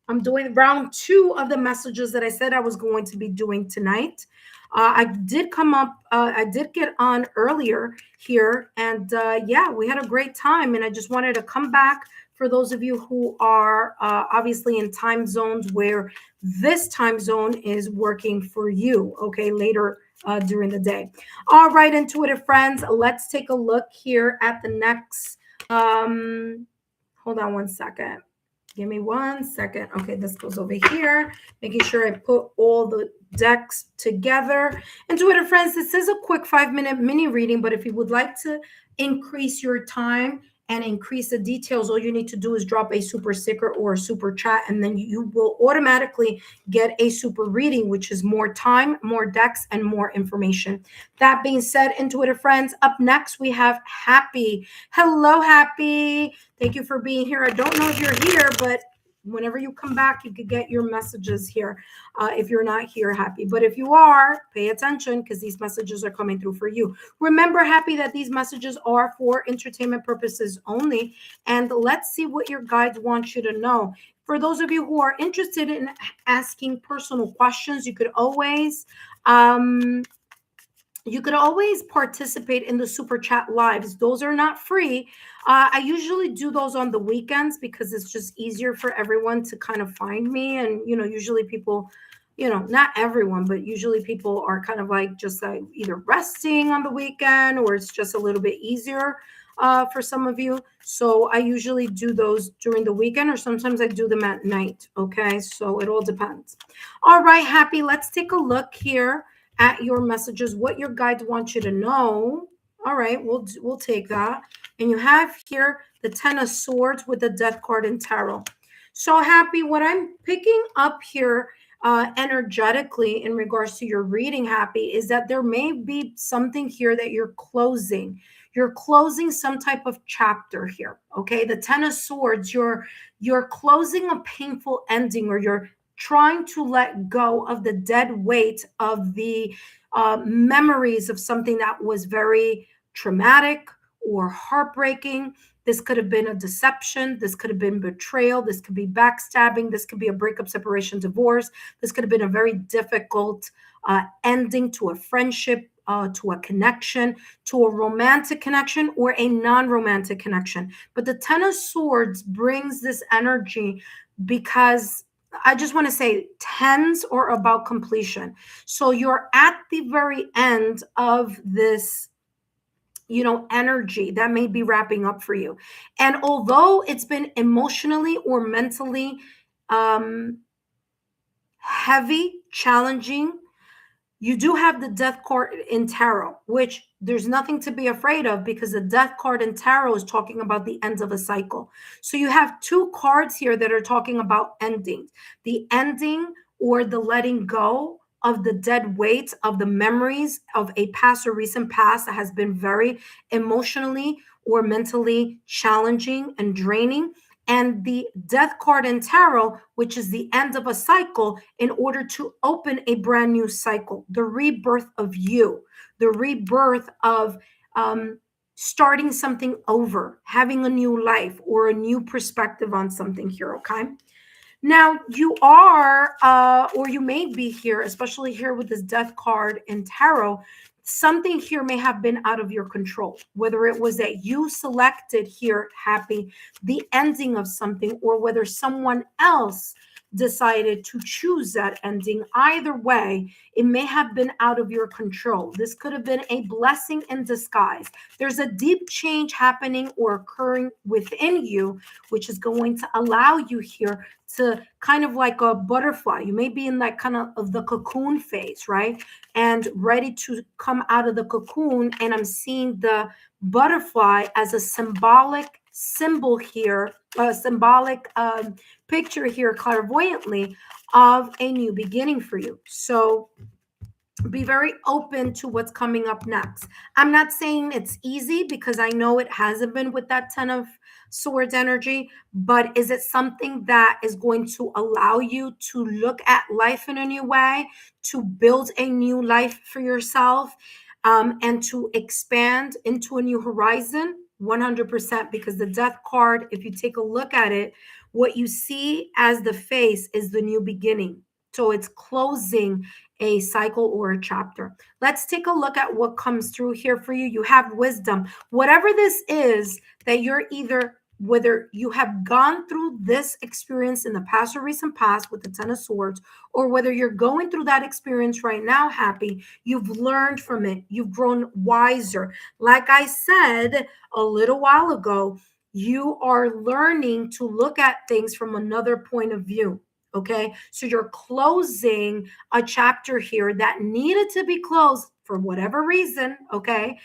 I'm doing round 2 of the messages that I said I was going to be doing tonight. I did get on earlier here, and yeah, we had a great time. And I just wanted to come back for those of you who are obviously in time zones where this time zone is working for you, okay, later during the day. All right, intuitive friends, let's take a look here at the next. Hold on one second. Give me 1 second. Okay, this goes over here, making sure I put all the decks together. Intuitive friends, this is a quick 5-minute mini reading, but if you would like to increase your time and increase the details, all you need to do is drop a super sticker or a super chat, and then you will automatically get a super reading, which is more time, more decks, and more information. That being said, intuitive friends, up next we have Happy. Hello, Happy. Thank you for being here. I don't know if you're here, but whenever you come back, you could get your messages here. If you're not here, Happy. But if you are, pay attention because these messages are coming through for you. Remember, Happy, that these messages are for entertainment purposes only. And let's see what your guides want you to know. For those of you who are interested in asking personal questions, you could always participate in the super chat lives. Those are not free. I usually do those on the weekends because it's just easier for everyone to kind of find me. And, usually people, not everyone, but usually people are kind of like just like either resting on the weekend, or it's just a little bit easier for some of you. So I usually do those during the weekend, or sometimes I do them at night. Okay, so it all depends. All right, Happy, let's take a look here at your messages, what your guides want you to know. All right, we'll take that. And you have here the 10 of Swords with the Death card in tarot. So, Happy, what I'm picking up here energetically in regards to your reading, Happy, is that there may be something here that you're closing. You're closing some type of chapter here. Okay, the 10 of Swords, you're closing a painful ending, or you're trying to let go of the dead weight of the memories of something that was very traumatic or heartbreaking. This could have been a deception. This could have been betrayal. This could be backstabbing. This could be a breakup, separation, divorce. This could have been a very difficult ending to a friendship, to a connection, to a romantic connection or a non-romantic connection. But the Ten of Swords brings this energy because I just want to say tens are about completion. So you're at the very end of this energy that may be wrapping up for you. And although it's been emotionally or mentally heavy, challenging, you do have the Death card in tarot, which there's nothing to be afraid of because the Death card in tarot is talking about the end of a cycle. So you have two cards here that are talking about endings, the ending or the letting go of the dead weight of the memories of a past or recent past that has been very emotionally or mentally challenging and draining. And the Death card in tarot, which is the end of a cycle, in order to open a brand new cycle, the rebirth of you, the rebirth of starting something over, having a new life or a new perspective on something here, okay? Now, you are, or you may be here, especially here with this Death card in tarot, something here may have been out of your control, whether it was that you selected here, Happy, the ending of something, or whether someone else decided to choose that ending. Either way, it may have been out of your control. This could have been a blessing in disguise. There's a deep change happening or occurring within you, which is going to allow you here to kind of like a butterfly. You may be in that kind of the cocoon phase, right? And ready to come out of the cocoon. And I'm seeing the butterfly as a symbolic symbol here, a symbolic picture here clairvoyantly of a new beginning for you. So be very open to what's coming up next. I'm not saying it's easy because I know it hasn't been with that Ten of Swords energy, but is it something that is going to allow you to look at life in a new way, to build a new life for yourself, and to expand into a new horizon? 100%, because the Death card, if you take a look at it, what you see as the face is the new beginning. So it's closing a cycle or a chapter. Let's take a look at what comes through here for you. You have wisdom. Whatever this is that you're either, whether you have gone through this experience in the past or recent past with the Ten of Swords, or whether you're going through that experience right now, Happy, you've learned from it. You've grown wiser. Like I said a little while ago, you are learning to look at things from another point of view. Okay, so you're closing a chapter here that needed to be closed for whatever reason. Okay,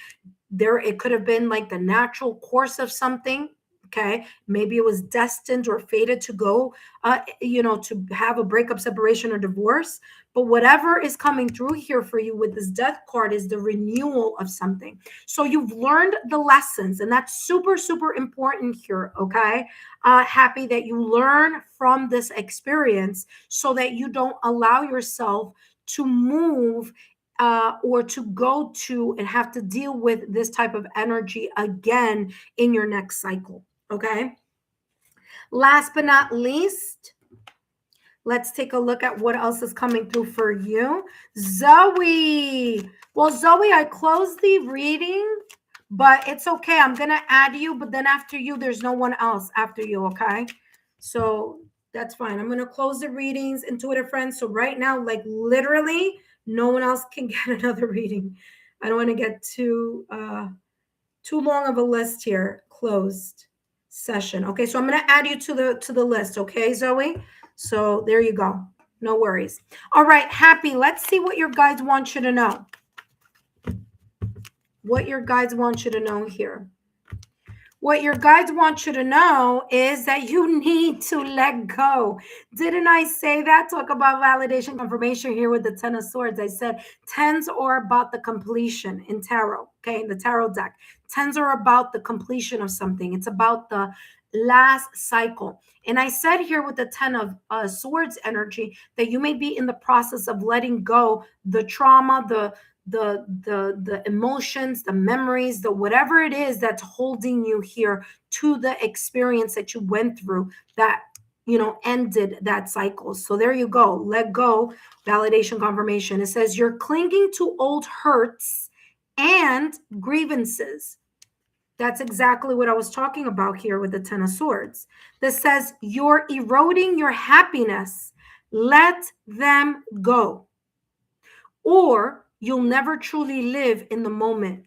there it could have been like the natural course of something. Okay, maybe it was destined or fated to go, to have a breakup, separation, or divorce. But whatever is coming through here for you with this Death card is the renewal of something. So you've learned the lessons, and that's super, super important here. Okay, Happy, that you learn from this experience so that you don't allow yourself to move or to go to and have to deal with this type of energy again in your next cycle. Okay. Last but not least, let's take a look at what else is coming through for you. Zoe. Well, Zoe, I closed the reading, but it's okay. I'm going to add you, but then after you, there's no one else after you. Okay. So that's fine. I'm going to close the readings, Intuitive friends. So right now, like literally, no one else can get another reading. I don't want to get too long of a list here. Closed session. Okay, so I'm going to add you to the list. Okay, Zoe. So there you go. No worries. All right, Happy. Let's see what your guides want you to know. What your guides want you to know here. What your guides want you to know is that you need to let go. Didn't I say that? Talk about validation, confirmation here with the Ten of Swords. I said tens are about the completion in tarot, okay, in the tarot deck. Tens are about the completion of something. It's about the last cycle. And I said here with the 10 of swords energy that you may be in the process of letting go the trauma, the emotions, the memories, the whatever it is that's holding you here to the experience that you went through that ended that cycle. So there you go. Let go. Validation confirmation. It says you're clinging to old hurts and grievances. That's exactly what I was talking about here with the 10 of swords. This says you're eroding your happiness. Let them go. Or you'll never truly live in the moment.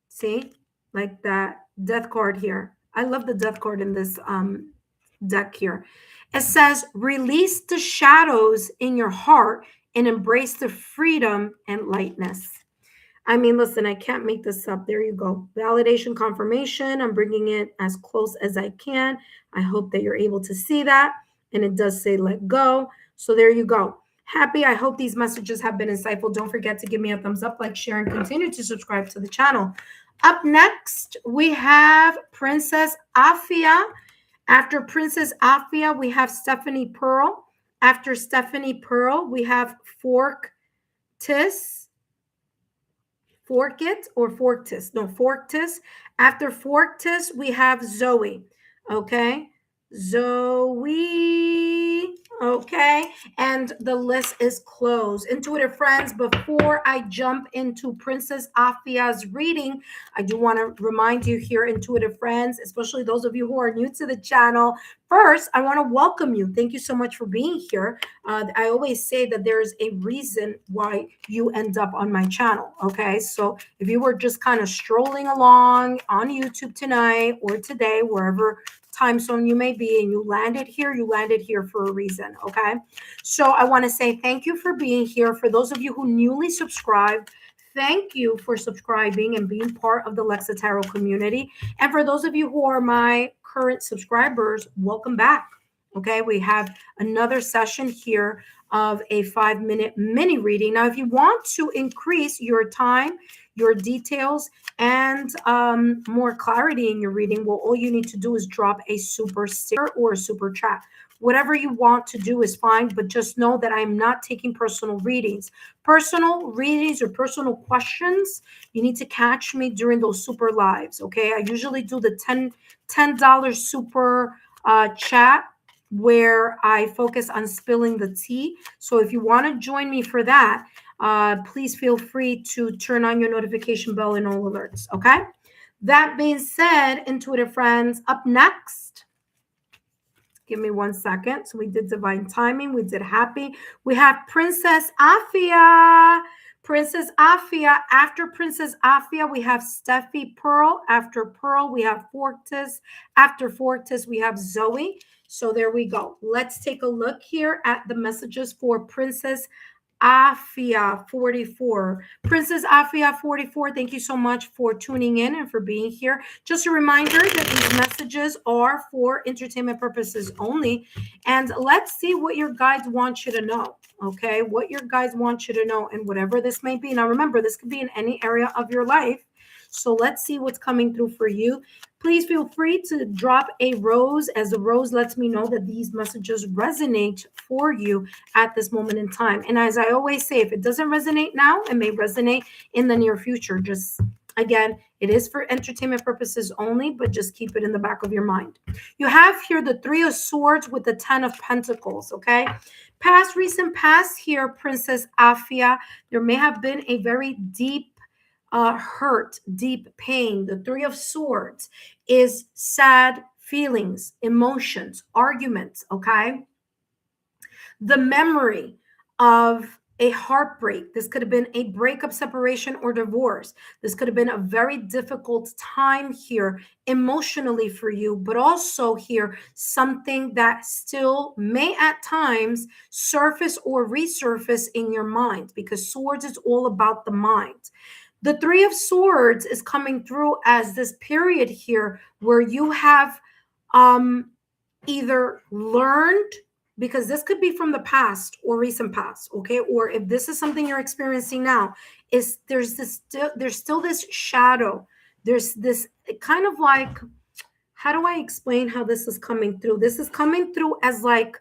See, like that death card here. I love the death card in this deck here. It says release the shadows in your heart and embrace the freedom and lightness. I mean, listen, I can't make this up. There you go. Validation confirmation. I'm bringing it as close as I can. I hope that you're able to see that. And it does say let go. So there you go. Happy. I hope these messages have been insightful. Don't forget to give me a thumbs up, like, share, and continue to subscribe to the channel. Up next, we have Princess Afia. After Princess Afia, we have Stephanie Pearl. After Stephanie Pearl, we have Forktis. Forktis. After Forktis, we have Zoe. Okay. Zoe. Okay. And the list is closed. Intuitive friends, before I jump into Princess Afia's reading, I do want to remind you here, intuitive friends, especially those of you who are new to the channel. First, I want to welcome you. Thank you so much for being here. I always say that there's a reason why you end up on my channel. Okay. So if you were just kind of strolling along on YouTube tonight or today, wherever time zone you may be, and you landed here for a reason. Okay. So I want to say thank you for being here. For those of you who newly subscribed, thank you for subscribing and being part of the Lexa Tarot community. And for those of you who are my current subscribers, welcome back. Okay, we have another session here of a 5-minute mini reading. Now, if you want to increase your time, your details, and more clarity in your reading, well, all you need to do is drop a super sticker or a super chat. Whatever you want to do is fine, but just know that I'm not taking personal readings. Personal readings or personal questions, you need to catch me during those super lives, okay? I usually do the $10 super chat where I focus on spilling the tea. So if you want to join me for that, please feel free to turn on your notification bell and all alerts, okay? That being said, intuitive friends, up next, give me 1 second. So we did divine timing. We did happy. We have Princess Afia. Princess Afia. After Princess Afia, we have Steffi Pearl. After Pearl, we have Forktis. After Forktis, we have Zoe. So there we go. Let's take a look here at the messages for Princess Afia 44. Princess Afia 44, thank you so much for tuning in and for being here. Just a reminder that these messages are for entertainment purposes only. And let's see what your guides want you to know. Okay, what your guides want you to know, and whatever this may be. Now, remember, this could be in any area of your life. So let's see what's coming through for you. Please feel free to drop a rose, as the rose lets me know that these messages resonate for you at this moment in time. And as I always say, if it doesn't resonate now, it may resonate in the near future. Just, again, it is for entertainment purposes only, but just keep it in the back of your mind. You have here the 3 of Swords with the 10 of Pentacles, okay? Past, recent past here, Princess Afia, there may have been a very deep hurt, deep pain. The 3 of Swords is sad feelings, emotions, arguments, okay? The memory of a heartbreak. This could have been a breakup, separation, or divorce. This could have been a very difficult time here emotionally for you, but also here something that still may at times surface or resurface in your mind, because Swords is all about the mind. The 3 of Swords is coming through as this period here where you have either learned, because this could be from the past or recent past, okay? Or if this is something you're experiencing now, there's still this shadow. There's this kind of like, how do I explain how this is coming through? This is coming through as like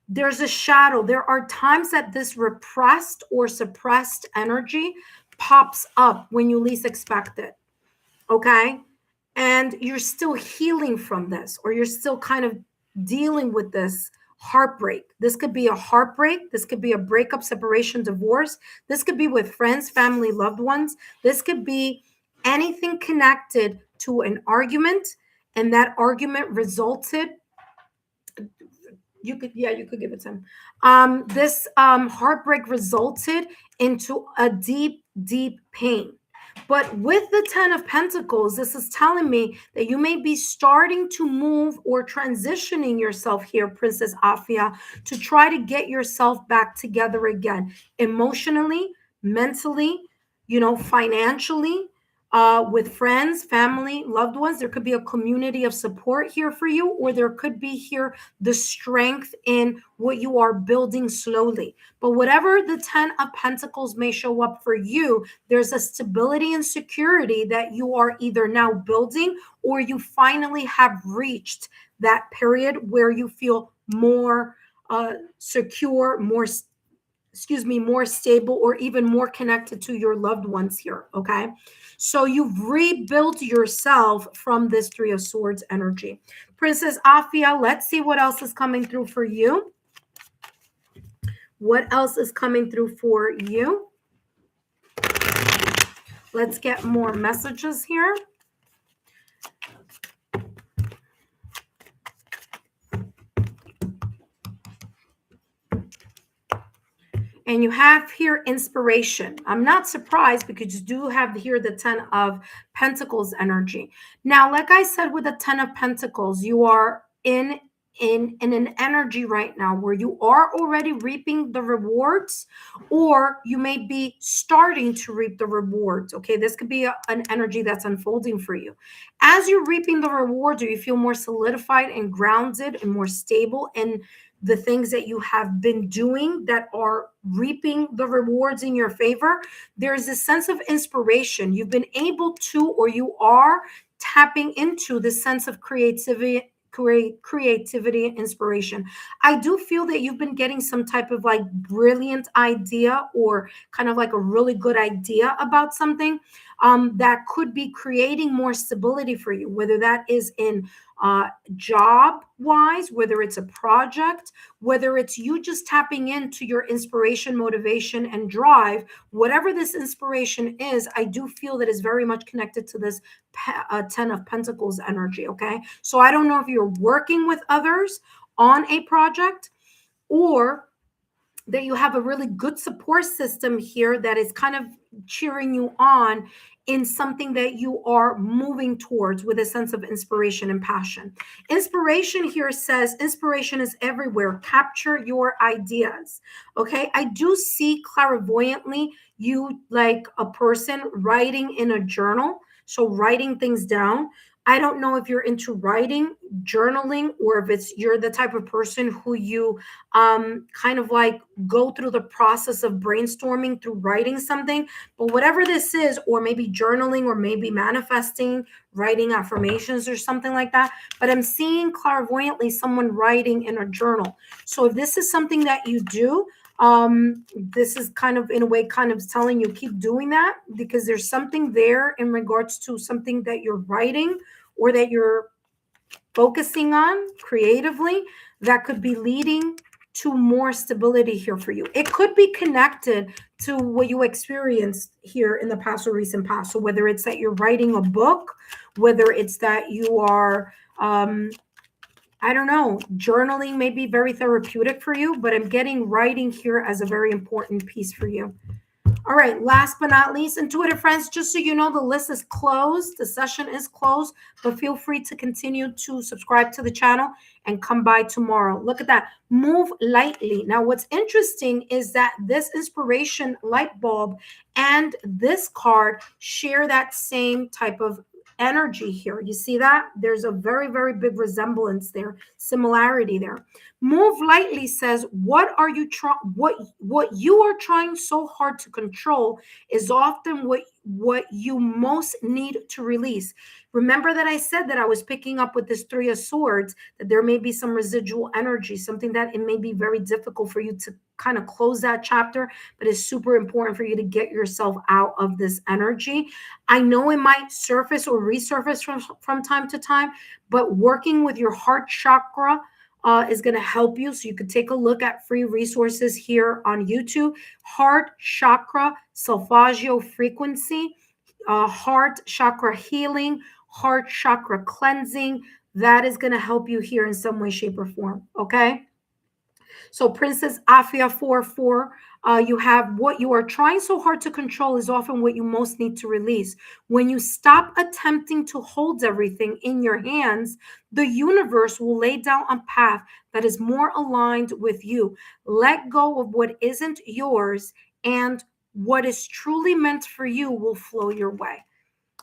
there's a shadow. There are times that this repressed or suppressed energy pops up when you least expect it. Okay. And you're still healing from this, or you're still kind of dealing with this heartbreak. This could be a heartbreak. This could be a breakup, separation, divorce. This could be with friends, family, loved ones. This could be anything connected to an argument, and that argument resulted. You could give it to him. This heartbreak resulted into a deep, deep pain. But with the 10 of Pentacles, this is telling me that you may be starting to move or transitioning yourself here, Princess Afia, to try to get yourself back together again, emotionally, mentally, financially, with friends, family, loved ones. There could be a community of support here for you, or there could be here the strength in what you are building slowly. But whatever the 10 of Pentacles may show up for you, there's a stability and security that you are either now building, or you finally have reached that period where you feel more secure, more stable, or even more connected to your loved ones here. Okay. So you've rebuilt yourself from this 3 of Swords energy. Princess Afia, let's see what else is coming through for you. What else is coming through for you? Let's get more messages here. And you have here inspiration. I'm not surprised because you do have here the 10 of Pentacles energy. Now, like I said, with the 10 of Pentacles, you are in an energy right now where you are already reaping the rewards, or you may be starting to reap the rewards. Okay, this could be an energy that's unfolding for you. As you're reaping the rewards, or you feel more solidified and grounded and more stable in the things that you have been doing that are reaping the rewards in your favor, there's a sense of inspiration. You've been able to, or you are tapping into the sense of creativity and inspiration. I do feel that you've been getting some type of like brilliant idea, or kind of like a really good idea about something that could be creating more stability for you, whether that is in job wise, whether it's a project, whether it's you just tapping into your inspiration, motivation, and drive. Whatever this inspiration is, I do feel that is very much connected to this 10 of Pentacles energy. Okay, so I don't know if you're working with others on a project, or that you have a really good support system here that is kind of cheering you on in something that you are moving towards with a sense of inspiration and passion. Inspiration here says inspiration is everywhere. Capture your ideas. Okay. I do see clairvoyantly you like a person writing in a journal. So writing things down. I don't know if you're into writing, journaling, or if you're the type of person who you kind of like go through the process of brainstorming through writing something. But whatever this is, or maybe journaling, or maybe manifesting, writing affirmations or something like that. But I'm seeing clairvoyantly someone writing in a journal. So if this is something that you do, this is kind of in a way kind of telling you keep doing that, because there's something there in regards to something that you're writing or that you're focusing on creatively that could be leading to more stability here for you. It could be connected to what you experienced here in the past or recent past. So whether it's that you're writing a book, whether it's that you are I don't know, journaling may be very therapeutic for you, but I'm getting writing here as a very important piece for you. All right, last but not least, intuitive friends, just so you know, the list is closed. The session is closed, but feel free to continue to subscribe to the channel and come by tomorrow. Look at that. Move lightly. Now, what's interesting is that this inspiration light bulb and this card share that same type of energy here. You see that? There's a very, very big resemblance there, similarity there. Move lightly says, what are you trying? What you are trying so hard to control is often what you most need to release. Remember that I said that I was picking up with this Three of Swords, that there may be some residual energy, something that it may be very difficult for you to kind of close that chapter, but it's super important for you to get yourself out of this energy. I know it might surface or resurface from time to time, but working with your heart chakra is going to help you. So you could take a look at free resources here on YouTube. Heart chakra solfeggio frequency, heart chakra healing, heart chakra cleansing. That is going to help you here in some way, shape, or form. Okay. So Princess Afia 4-4, you have what you are trying so hard to control is often what you most need to release. When you stop attempting to hold everything in your hands, the universe will lay down a path that is more aligned with you. Let go of what isn't yours, and what is truly meant for you will flow your way.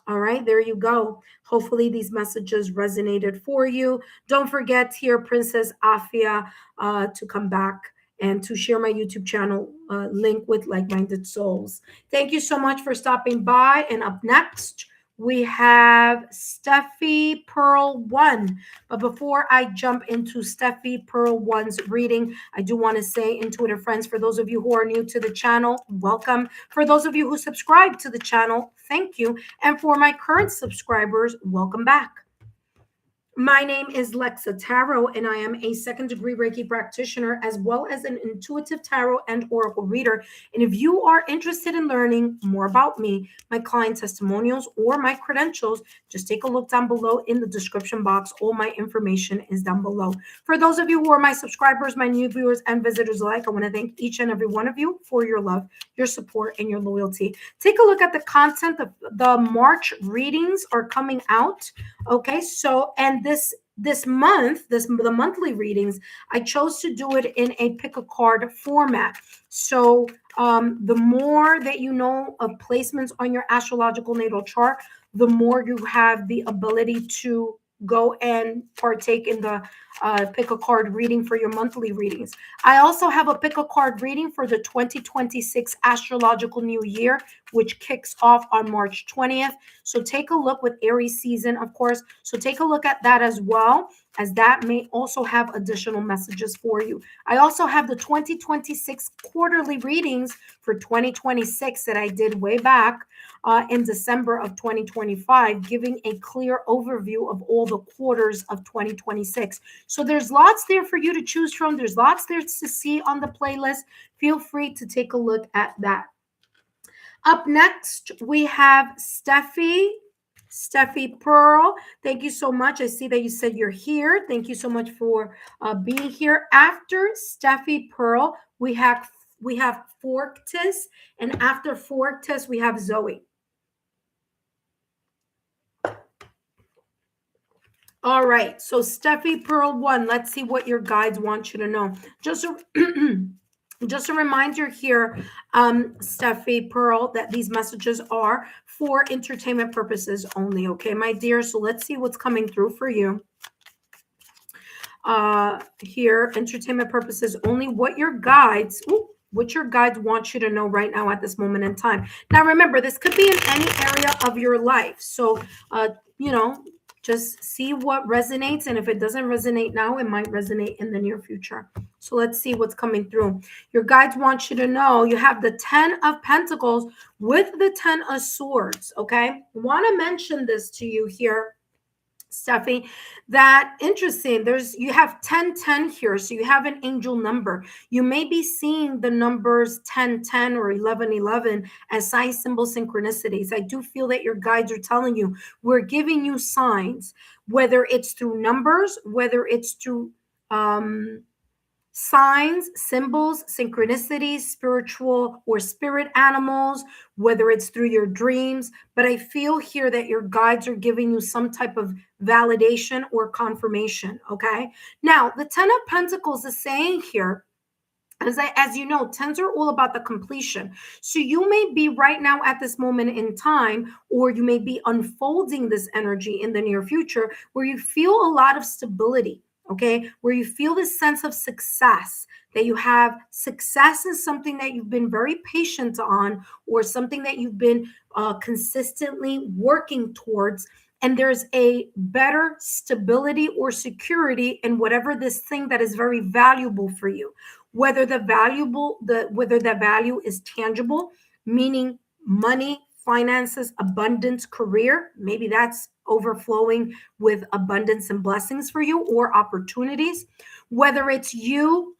All right, there you go. Hopefully these messages resonated for you. Don't forget here, Princess Afia, to come back and to share my YouTube channel link with like-minded souls. Thank you so much for stopping by. And up next, we have Steffi Pearl 1. But before I jump into Steffi Pearl 1's reading, I do want to say, intuitive friends, for those of you who are new to the channel, welcome. For those of you who subscribe to the channel, thank you. And for my current subscribers, welcome back. My name is Lexa Tarot, and I am a second-degree Reiki practitioner, as well as an intuitive tarot and oracle reader. And if you are interested in learning more about me, my client testimonials, or my credentials, just take a look down below in the description box. All my information is down below. For those of you who are my subscribers, my new viewers, and visitors alike, I want to thank each and every one of you for your love, your support, and your loyalty. Take a look at the content. The March readings are coming out. Okay, so, and this month, the monthly readings, I chose to do it in a pick a card format. So the more that you know of placements on your astrological natal chart, the more you have the ability to go and partake in the pick a card reading for your monthly readings. I also have a pick a card reading for the 2026 astrological new year, which kicks off on March 20th. So take a look with Aries season, of course. So take a look at that as well, as that may also have additional messages for you. I also have the 2026 quarterly readings for 2026 that I did way back in December of 2025, giving a clear overview of all the quarters of 2026. So there's lots there for you to choose from. There's lots there to see on the playlist. Feel free to take a look at that. Up next, we have Steffi Pearl. Thank you so much. I see that you said you're here. Thank you so much for being here. After Steffi Pearl, we have Fortis, and after Fortis, we have Zoe. All right, so Steffi Pearl 1, let's see what your guides want you to know. Just a reminder here, Steffi Pearl, that these messages are for entertainment purposes only, okay, my dear? So let's see what's coming through for you. Here, entertainment purposes only, what your guides want you to know right now at this moment in time. Now, remember, this could be in any area of your life. So, just see what resonates. And if it doesn't resonate now, it might resonate in the near future. So let's see what's coming through. Your guides want you to know you have the 10 of Pentacles with the 10 of Swords, okay? I want to mention this to you here, Steffi, that interesting. You have 1010 here, so you have an angel number. You may be seeing the numbers 1010 or 1111 as sign symbol synchronicities. I do feel that your guides are telling you, we're giving you signs, whether it's through numbers, whether it's through signs, symbols, synchronicities, spiritual or spirit animals, whether it's through your dreams. But I feel here that your guides are giving you some type of validation or confirmation, okay? Now, the 10 of Pentacles is saying here, as you know, 10s are all about the completion. So you may be right now at this moment in time, or you may be unfolding this energy in the near future, where you feel a lot of stability, okay, where you feel this sense of success, that you have success in something that you've been very patient on, or something that you've been consistently working towards, and there's a better stability or security in whatever this thing that is very valuable for you, whether whether the value is tangible, meaning money, finances, abundance, career, maybe that's overflowing with abundance and blessings for you, or opportunities, whether it's you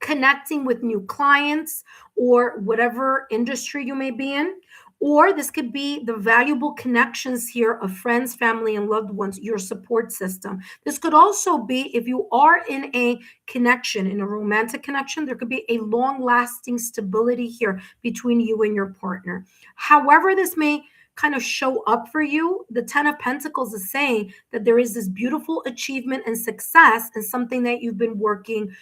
connecting with new clients or whatever industry you may be in. Or this could be the valuable connections here of friends, family, and loved ones, your support system. This could also be if you are in a connection, in a romantic connection, there could be a long lasting stability here between you and your partner. However, this may kind of show up for you, the 10 of Pentacles is saying that there is this beautiful achievement and success and something that you've been working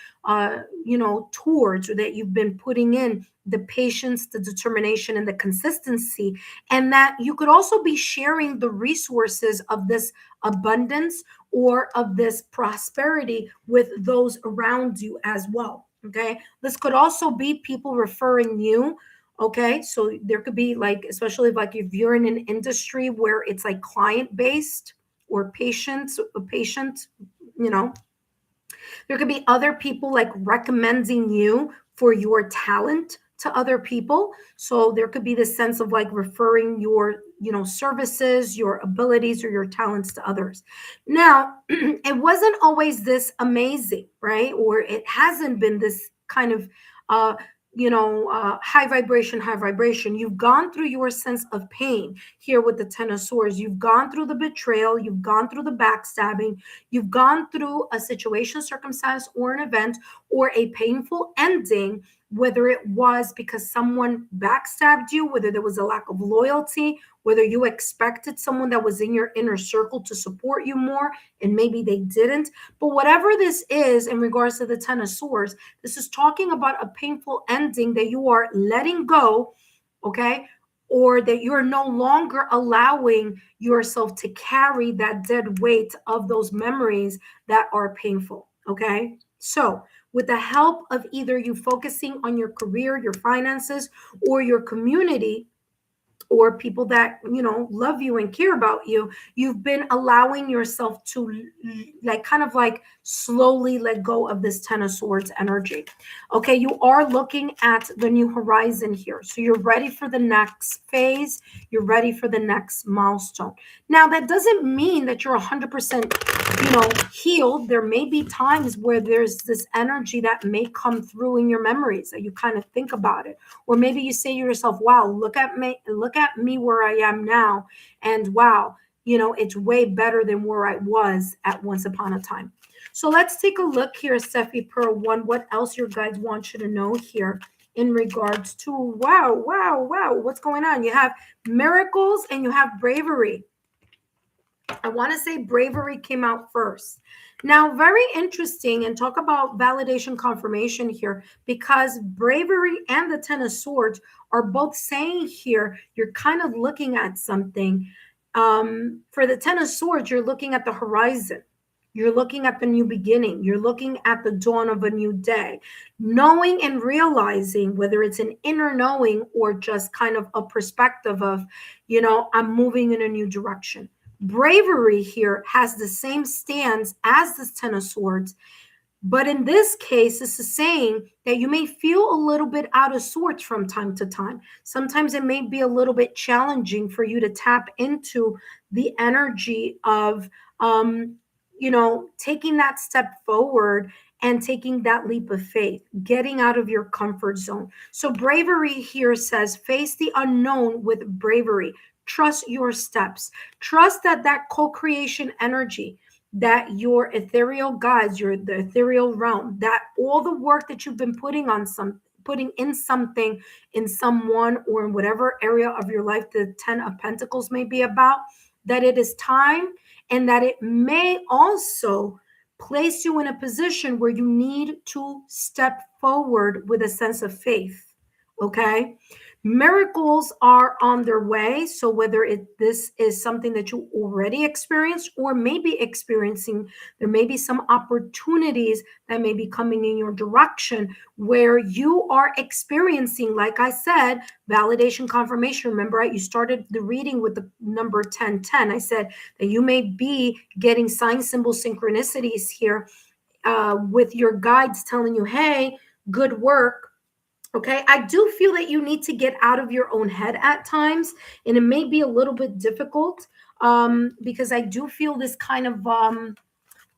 towards, or that you've been putting in the patience, the determination, and the consistency, and that you could also be sharing the resources of this abundance or of this prosperity with those around you as well. Okay, this could also be people referring you. Okay, so there could be, like, especially like if you're in an industry where it's like client based or patient, there could be other people like recommending you for your talent to other people. So there could be this sense of like referring your, services, your abilities, or your talents to others. Now, it wasn't always this amazing, right? Or it hasn't been this kind of high vibration. You've gone through your sense of pain here with the 10 of Swords. You've gone through the betrayal. You've gone through the backstabbing. You've gone through a situation, circumstance, or an event, or a painful ending, whether it was because someone backstabbed you, whether there was a lack of loyalty, whether you expected someone that was in your inner circle to support you more and maybe they didn't. But whatever this is in regards to the 10 of Swords, this is talking about a painful ending that you are letting go, okay? Or that you're no longer allowing yourself to carry that dead weight of those memories that are painful, okay? So with the help of either you focusing on your career, your finances, or your community, or people that love you and care about you, you've been allowing yourself to like kind of like slowly let go of this 10 of Swords energy. Okay, you are looking at the new horizon here, so you're ready for the next phase, you're ready for the next milestone. Now that doesn't mean that you're 100% healed. There may be times where there's this energy that may come through in your memories that you kind of think about it, or maybe you say to yourself, wow, look at me where I am now, and wow, it's way better than where I was at once upon a time. So let's take a look here, Steffi Pearl 1, what else your guides want you to know here in regards to wow, what's going on. You have miracles and you have bravery. I want to say bravery came out first. Now, very interesting, and talk about validation confirmation here, because bravery and the 10 of Swords are both saying here, you're kind of looking at something. For the 10 of Swords, you're looking at the horizon. You're looking at the new beginning. You're looking at the dawn of a new day, knowing and realizing, whether it's an inner knowing or just kind of a perspective of, I'm moving in a new direction. Bravery here has the same stance as this 10 of Swords, but in this case, this is saying that you may feel a little bit out of sorts from time to time. Sometimes it may be a little bit challenging for you to tap into the energy of, taking that step forward and taking that leap of faith, getting out of your comfort zone. So bravery here says, face the unknown with bravery. Trust your steps. Trust that co-creation energy, that your ethereal guides, the ethereal realm, that all the work that you've been putting in something, in someone, or in whatever area of your life the 10 of Pentacles may be about, that it is time, and that it may also place you in a position where you need to step forward with a sense of faith. Okay? Miracles are on their way. So whether this is something that you already experienced or maybe experiencing, there may be some opportunities that may be coming in your direction where you are experiencing, like I said, validation, confirmation. Remember, you started the reading with the number 1010. I said that you may be getting sign, symbol, synchronicities here with your guides telling you, hey, good work. Okay, I do feel that you need to get out of your own head at times, and it may be a little bit difficult because I do feel this kind of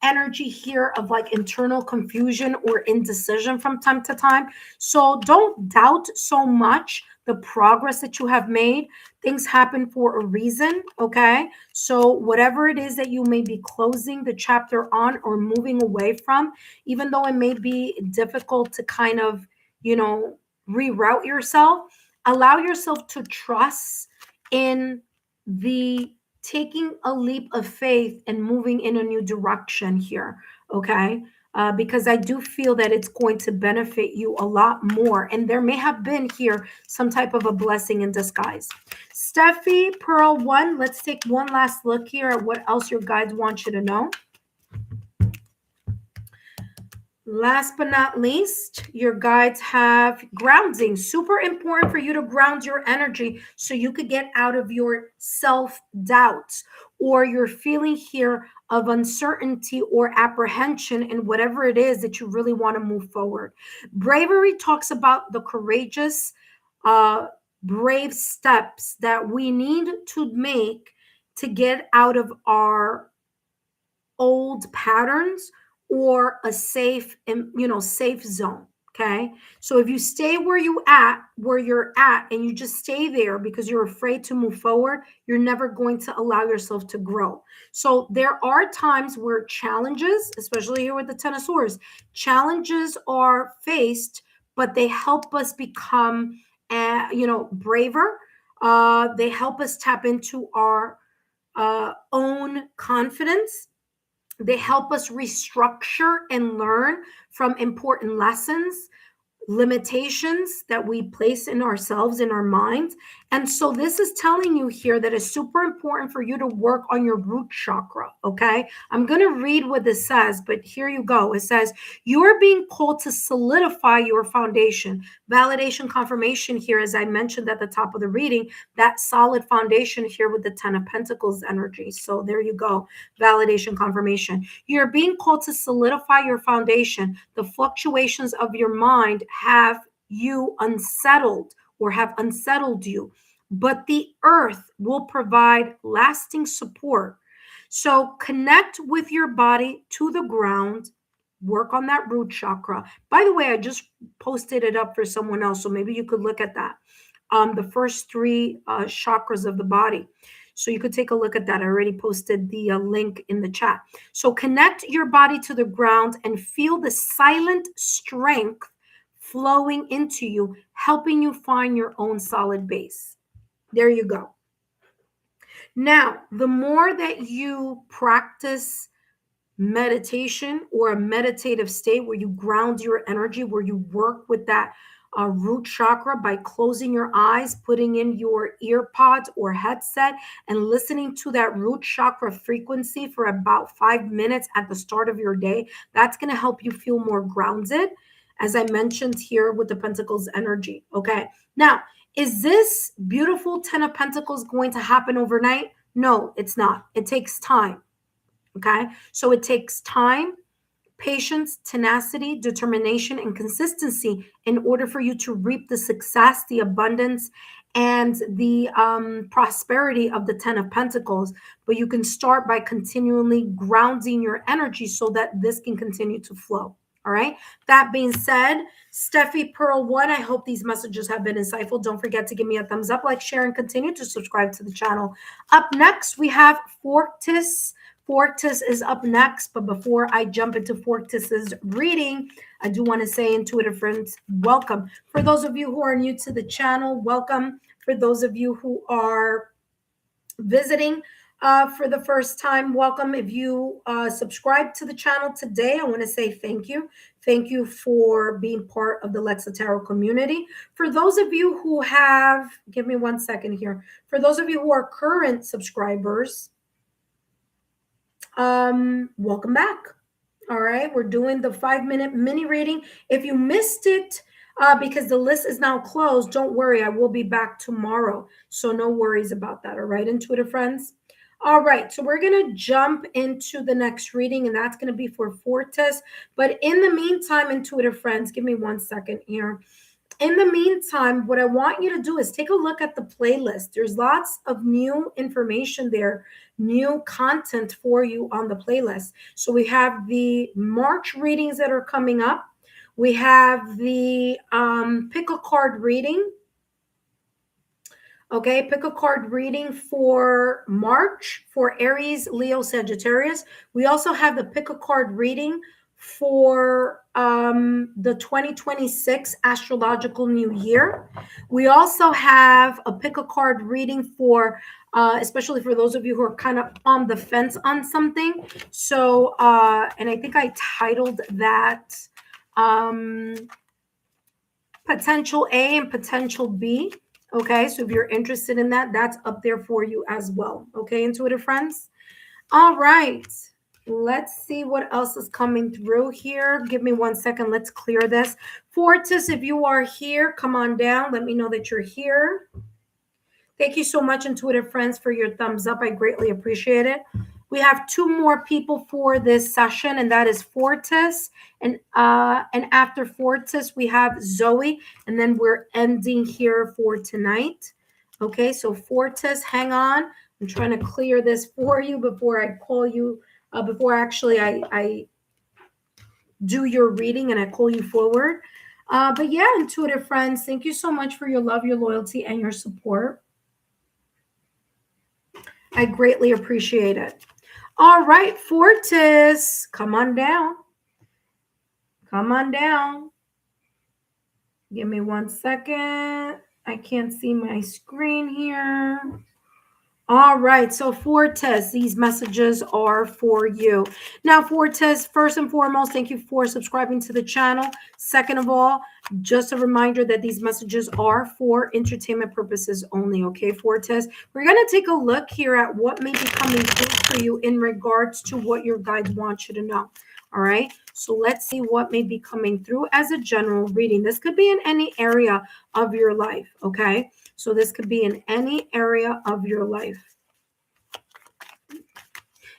energy here of like internal confusion or indecision from time to time. So don't doubt so much the progress that you have made. Things happen for a reason, okay? So whatever it is that you may be closing the chapter on or moving away from, even though it may be difficult to kind of, reroute yourself, allow yourself to trust in the taking a leap of faith and moving in a new direction here, okay? Because I do feel that it's going to benefit you a lot more. And there may have been here some type of a blessing in disguise. Steffi, Pearl 1, let's take one last look here at what else your guides want you to know. Last but not least, your guides have grounding. Super important for you to ground your energy so you could get out of your self-doubts or your feeling here of uncertainty or apprehension in whatever it is that you really want to move forward. Bravery talks about the courageous, brave steps that we need to make to get out of our old patterns or a safe zone. Okay, so if you stay where you're at and you just stay there because you're afraid to move forward, you're never going to allow yourself to grow. So there are times where challenges, especially here with the Ten of Swords, challenges are faced, but they help us become braver. They help us tap into our own confidence. They help us restructure and learn from important lessons, limitations that we place in ourselves, in our minds. And so this is telling you here that it's super important for you to work on your root chakra, okay? I'm going to read what this says, but here you go. It says, you are being called to solidify your foundation. Validation, confirmation here, as I mentioned at the top of the reading, that solid foundation here with the Ten of Pentacles energy. So there you go. Validation, confirmation. You're being called to solidify your foundation. The fluctuations of your mind have you unsettled or have unsettled you, but the earth will provide lasting support. So connect with your body to the ground, work on that root chakra. By the way, I just posted it up for someone else, so maybe you could look at that. The first three chakras of the body. So you could take a look at that. I already posted the link in the chat. So connect your body to the ground and feel the silent strength flowing into you, helping you find your own solid base. There you go. Now, the more that you practice meditation or a meditative state where you ground your energy, where you work with that root chakra by closing your eyes, putting in your ear pods or headset and listening to that root chakra frequency for about 5 minutes at the start of your day, that's going to help you feel more grounded, as I mentioned here with the Pentacles energy. Okay. Now, is this beautiful Ten of Pentacles going to happen overnight? No, it's not. It takes time. Okay. So it takes time, patience, tenacity, determination, and consistency in order for you to reap the success, the abundance, and the prosperity of the Ten of Pentacles. But you can start by continually grounding your energy so that this can continue to flow. All right. That being said, Steffi Pearl 1, I hope these messages have been insightful. Don't forget to give me a thumbs up, like, share, and continue to subscribe to the channel. Up next, we have Fortis. Fortis is up next, but before I jump into Fortis's reading, I do want to say, intuitive friends, welcome. For those of you who are new to the channel, welcome. For those of you who are visiting, For the first time, welcome. If you subscribe to the channel today, I want to say thank you. Thank you for being part of the Lexa Tarot community. For those of you who have, give me 1 second here. For those of you who are current subscribers, welcome back. All right, we're doing the 5-minute mini reading. If you missed it, because the list is now closed, don't worry, I will be back tomorrow. So no worries about that. All right, intuitive friends. All right, so we're going to jump into the next reading, and that's going to be for Fortis. But in the meantime, intuitive friends, give me 1 second here. In the meantime, what I want you to do is take a look at the playlist. There's lots of new information there, new content for you on the playlist. So we have the March readings that are coming up. We have the pick a card reading. Okay, pick a card reading for March for Aries, Leo, Sagittarius. We also have the pick a card reading for the 2026 astrological new year. We also have a pick a card reading for especially for those of you who are kind of on the fence on something. So and I think I titled that potential A and potential B. Okay, so if you're interested in that, that's up there for you as well. Okay, intuitive friends. All right, let's see what else is coming through here. Give me 1 second. Let's clear this. Fortis, if you are here, come on down. Let me know that you're here. Thank you so much, intuitive friends, for your thumbs up. I greatly appreciate it. We have 2 more people for this session, and that is Fortis. And after Fortis, we have Zoe, and then we're ending here for tonight. Okay, so Fortis, hang on. I'm trying to clear this for you before I call you, before actually I do your reading and I call you forward. But yeah, intuitive friends, thank you so much for your love, your loyalty, and your support. I greatly appreciate it. All right, Fortis, come on down. Come on down. Give me 1 second. I can't see my screen here. All right, so Fortis, these messages are for you. Now, Fortis, first and foremost, thank you for subscribing to the channel. Second of all, just a reminder that these messages are for entertainment purposes only, okay, Fortis? We're going to take a look here at what may be coming through for you in regards to what your guides want you to know, all right? So let's see what may be coming through as a general reading. This could be in any area of your life, okay? So this could be in any area of your life.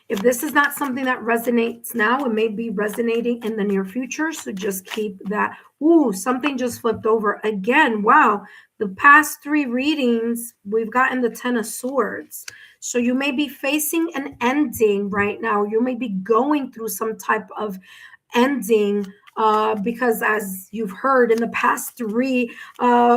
If this is not something that resonates now, it may be resonating in the near future. So just keep that. Ooh, something just flipped over again. Wow. The past 3 readings, we've gotten the 10 of Swords. So you may be facing an ending right now. You may be going through some type of ending because as you've heard in the past 3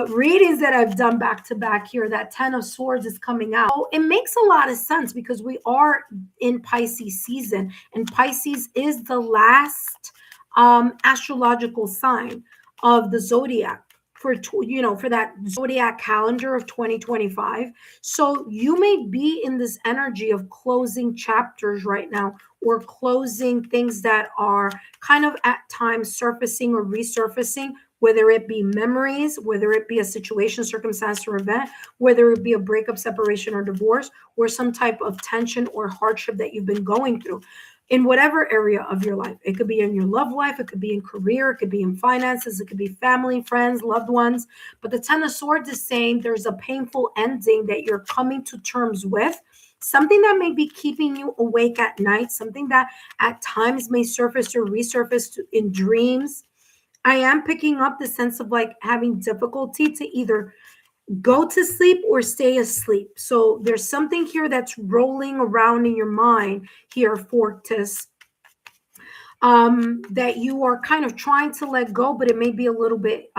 readings that I've done back to back here, that 10 of Swords is coming out. So it makes a lot of sense because we are in Pisces season, and Pisces is the last astrological sign of the zodiac for that zodiac calendar of 2025. So you may be in this energy of closing chapters right now, or closing things that are kind of at times surfacing or resurfacing, whether it be memories, whether it be a situation, circumstance, or event, whether it be a breakup, separation, or divorce, or some type of tension or hardship that you've been going through in whatever area of your life. It could be in your love life, it could be in career, it could be in finances, it could be family, friends, loved ones. But the 10 of Swords is saying there's a painful ending that you're coming to terms with. Something that may be keeping you awake at night, something that at times may surface or resurface in dreams. I am picking up the sense of like having difficulty to either go to sleep or stay asleep. So there's something here that's rolling around in your mind here, Fortis, that you are kind of trying to let go, but it may be a little bit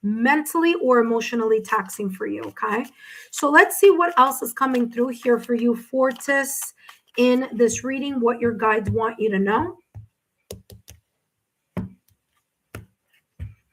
mentally or emotionally taxing for you, okay? So let's see what else is coming through here for you, Fortis, in this reading, what your guides want you to know.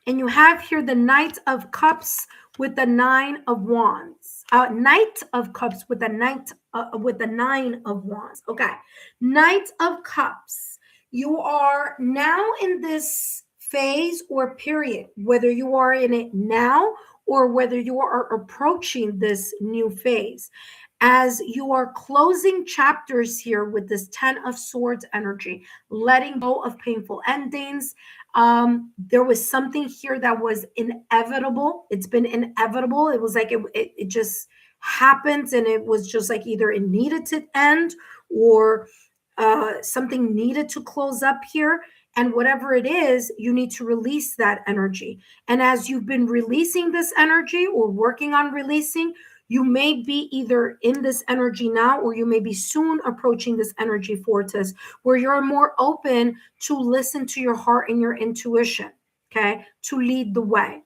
And you have here the Knight of Cups with the 9 of Wands. Knight of Cups with the Knight with the 9 of Wands. Okay. Knight of Cups. You are now in this phase or period, whether you are in it now or whether you are approaching this new phase, as you are closing chapters here with this 10 of Swords energy, letting go of painful endings. There was something here that was inevitable. It's been inevitable. It was like it just happened, and it was just like either it needed to end or something needed to close up here. And whatever it is, you need to release that energy. And as you've been releasing this energy or working on releasing, you may be either in this energy now, or you may be soon approaching this energy vortex where you're more open to listen to your heart and your intuition, okay, to lead the way.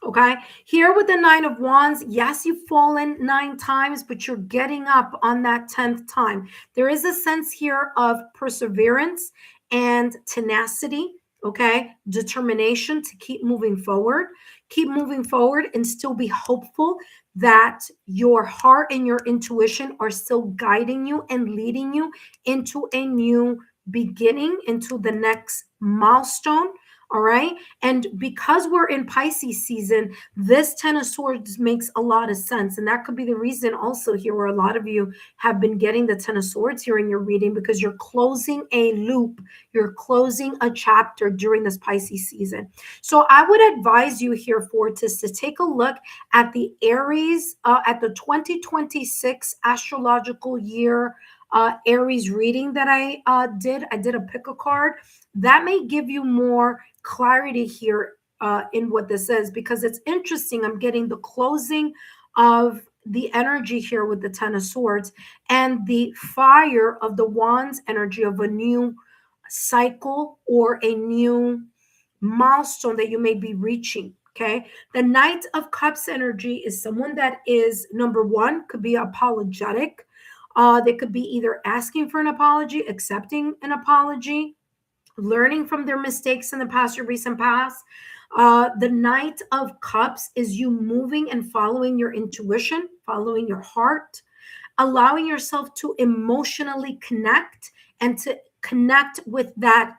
Okay, here with the 9 of Wands, yes, you've fallen 9 times, but you're getting up on that 10th time. There is a sense here of perseverance and tenacity, okay, determination to keep moving forward and still be hopeful that your heart and your intuition are still guiding you and leading you into a new beginning, into the next milestone. All right. And because we're in Pisces season, this 10 of Swords makes a lot of sense. And that could be the reason also here where a lot of you have been getting the 10 of Swords here in your reading, because you're closing a loop. You're closing a chapter during this Pisces season. So I would advise you here, Fortis, to take a look at the Aries, at the 2026 astrological year Aries reading that I did. I did a pick a card. That may give you more clarity here in what this is, because it's interesting. I'm getting the closing of the energy here with the 10 of Swords and the fire of the Wands energy of a new cycle or a new milestone that you may be reaching. Okay. The Knight of Cups energy is someone that is, number one, could be apologetic. They could be either asking for an apology, accepting an apology, learning from their mistakes in the past or recent past. The Knight of Cups is you moving and following your intuition, following your heart, allowing yourself to emotionally connect and to connect with that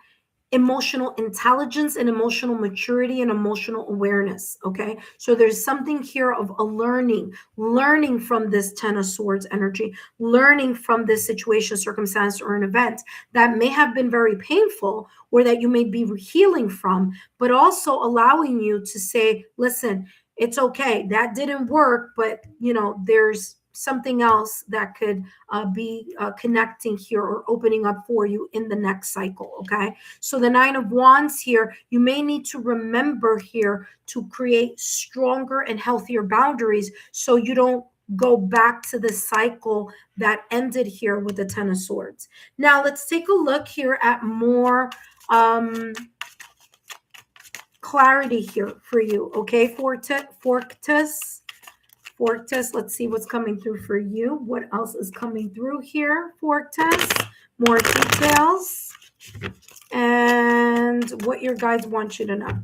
emotional intelligence and emotional maturity and emotional awareness. Okay. So there's something here of a learning from this 10 of Swords energy, learning from this situation, circumstance, or an event that may have been very painful or that you may be healing from, but also allowing you to say, listen, it's okay. That didn't work, but there's something else that could be connecting here or opening up for you in the next cycle. Okay. So the 9 of Wands here, you may need to remember here to create stronger and healthier boundaries so you don't go back to the cycle that ended here with the 10 of Swords. Now let's take a look here at more clarity here for you. Okay, Fortis. Let's see what's coming through for you. What else is coming through here, Fortis? More details and what your guides want you to know.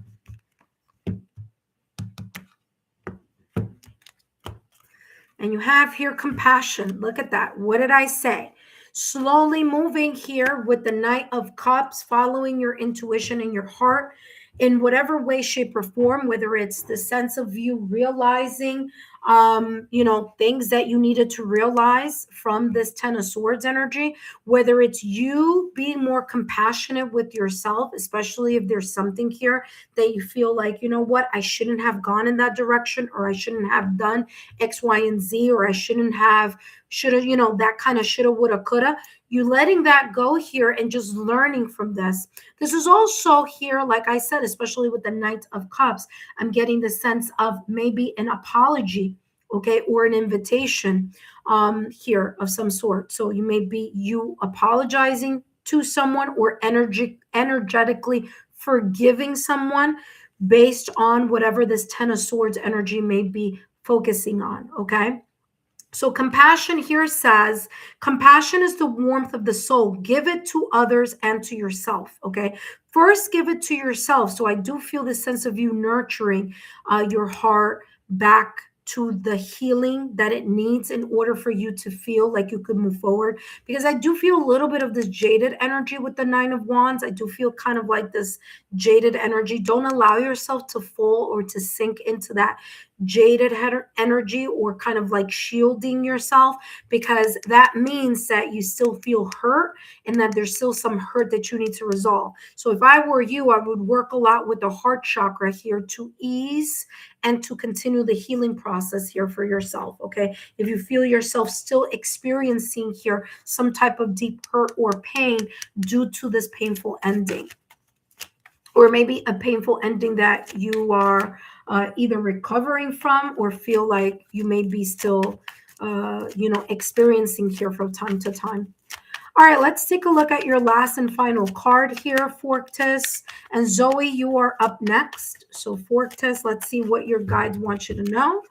And you have here compassion. Look at that. What did I say? Slowly moving here with the Knight of Cups, following your intuition and your heart in whatever way, shape, or form, whether it's the sense of you realizing, things that you needed to realize from this 10 of Swords energy, whether it's you being more compassionate with yourself, especially if there's something here that you feel like, you know what, I shouldn't have gone in that direction, or I shouldn't have done X, Y, and Z, or I shouldn't have, shoulda, that kind of shoulda, woulda, coulda. You letting that go here and just learning from this. This is also here, like I said, especially with the Knight of Cups, I'm getting the sense of maybe an apology, okay, or an invitation here of some sort. So you may be you apologizing to someone or energetically forgiving someone based on whatever this 10 of Swords energy may be focusing on, okay? So compassion here says, compassion is the warmth of the soul. Give it to others and to yourself, okay? First, give it to yourself. So I do feel this sense of you nurturing your heart back to the healing that it needs in order for you to feel like you could move forward. Because I do feel a little bit of this jaded energy with the Nine of Wands. I do feel kind of like this jaded energy. Don't allow yourself to fall or to sink into that jaded energy, or kind of like shielding yourself, because that means that you still feel hurt and that there's still some hurt that you need to resolve. So if I were you, I would work a lot with the heart chakra here to ease and to continue the healing process here for yourself. Okay, if you feel yourself still experiencing here some type of deep hurt or pain due to this painful ending, or maybe a painful ending that you are either recovering from or feel like you may be still, experiencing here from time to time. All right, let's take a look at your last and final card here, Forctus. And Zoe, you are up next. So Forctus, let's see what your guides want you to know.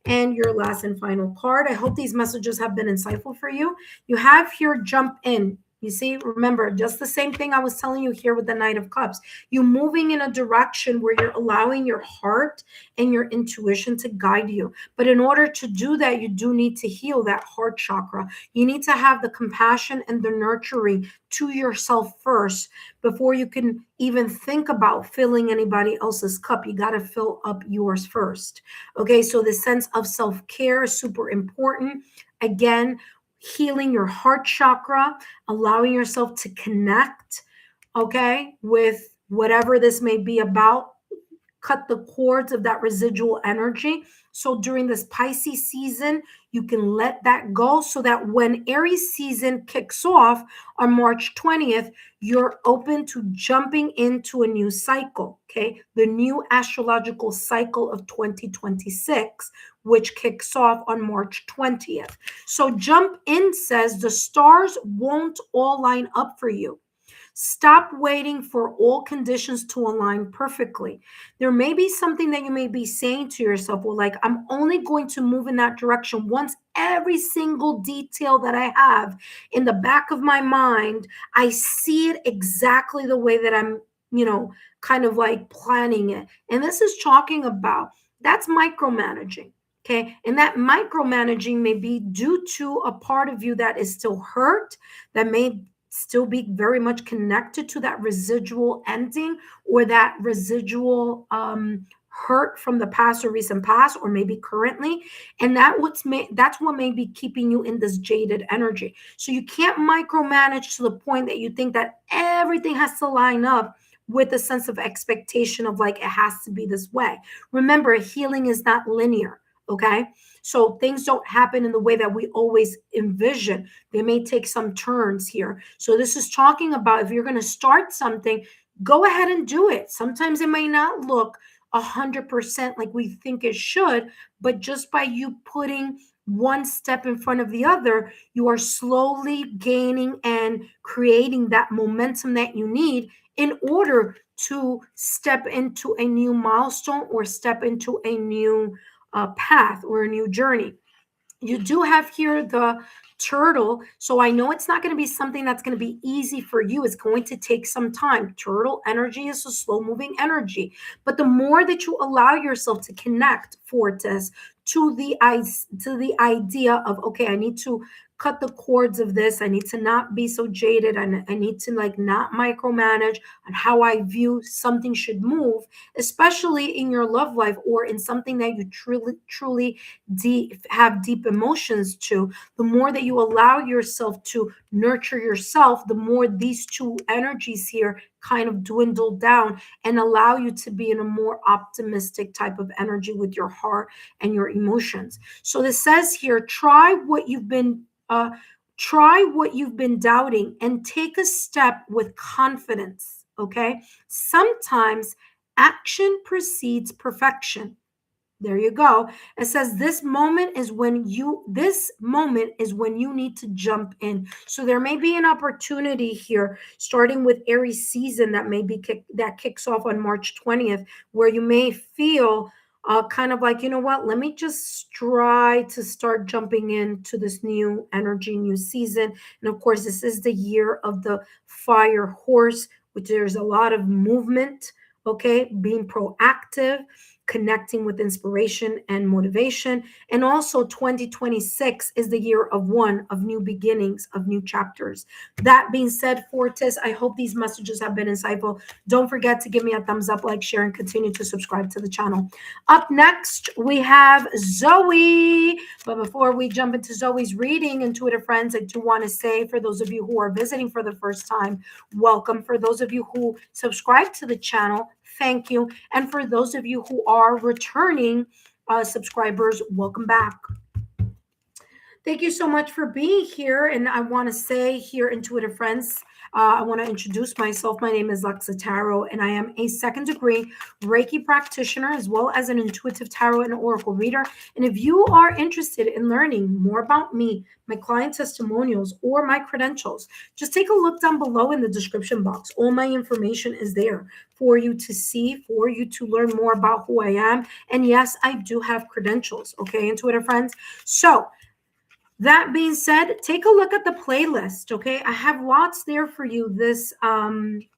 And your last and final card. I hope these messages have been insightful for you. You have here jump in. You see, remember, just the same thing I was telling you here with the Knight of Cups. You're moving in a direction where you're allowing your heart and your intuition to guide you. But in order to do that, you do need to heal that heart chakra. You need to have the compassion and the nurturing to yourself first before you can even think about filling anybody else's cup. You got to fill up yours first. Okay, so the sense of self-care is super important. Again, healing your heart chakra, allowing yourself to connect, okay, with whatever this may be about. Cut the cords of that residual energy. So during this Pisces season, you can let that go, so that when Aries season kicks off on March 20th, you're open to jumping into a new cycle, okay? The new astrological cycle of 2026, which kicks off on March 20th. So jump in says the stars won't all line up for you. Stop waiting for all conditions to align perfectly. There may be something that you may be saying to yourself, well, like, I'm only going to move in that direction once every single detail that I have in the back of my mind, I see it exactly the way that I'm, kind of like planning it. And this is talking about, that's micromanaging. Okay. And that micromanaging may be due to a part of you that is still hurt, that may still be very much connected to that residual ending, or that residual hurt from the past or recent past, or maybe currently. And that's what may be keeping you in this jaded energy. So you can't micromanage to the point that you think that everything has to line up with a sense of expectation of like, it has to be this way. Remember, healing is not linear. Okay. So things don't happen in the way that we always envision. They may take some turns here. So this is talking about, if you're going to start something, go ahead and do it. Sometimes it may not look 100% like we think it should, but just by you putting one step in front of the other, you are slowly gaining and creating that momentum that you need in order to step into a new milestone or step into a new path or a new journey. You do have here the turtle. So I know it's not going to be something that's going to be easy for you. It's going to take some time. Turtle energy is a slow moving energy. But the more that you allow yourself to connect, Fortis, to the idea of, okay, I need to cut the cords of this. I need to not be so jaded. And I need to like not micromanage on how I view something should move, especially in your love life or in something that you truly have deep emotions to. The more that you allow yourself to nurture yourself, the more these two energies here kind of dwindle down and allow you to be in a more optimistic type of energy with your heart and your emotions. So this says here, try what you've been doubting and take a step with confidence. Okay. Sometimes action precedes perfection. There you go. It says this moment is when you need to jump in. So there may be an opportunity here, starting with Aries season, that kicks off on March 20th, where you may feel kind of like, you know what, let me just try to start jumping into this new energy, new season. And of course, this is the year of the fire horse, which there's a lot of movement, okay, being proactive, connecting with inspiration and motivation. And also 2026 is the year of new beginnings, of new chapters. That being said, Fortis, I hope these messages have been insightful. Don't forget to give me a thumbs up, like, share, and continue to subscribe to the channel. Up next, we have Zoe. But before we jump into Zoe's reading, intuitive friends, I do want to say, for those of you who are visiting for the first time, welcome. For those of you who subscribe to the channel, thank you. And for those of you who are returning subscribers, welcome back. Thank you so much for being here. And I want to say here, intuitive friends, I want to introduce myself. My name is Lexa Tarot, and I am a second degree Reiki practitioner, as well as an intuitive tarot and oracle reader. And if you are interested in learning more about me, my client testimonials, or my credentials, just take a look down below in the description box. All my information is there for you to see, for you to learn more about who I am. And yes, I do have credentials. Okay, intuitive friends. So that being said, take a look at the playlist, okay? I have lots there for you this, recently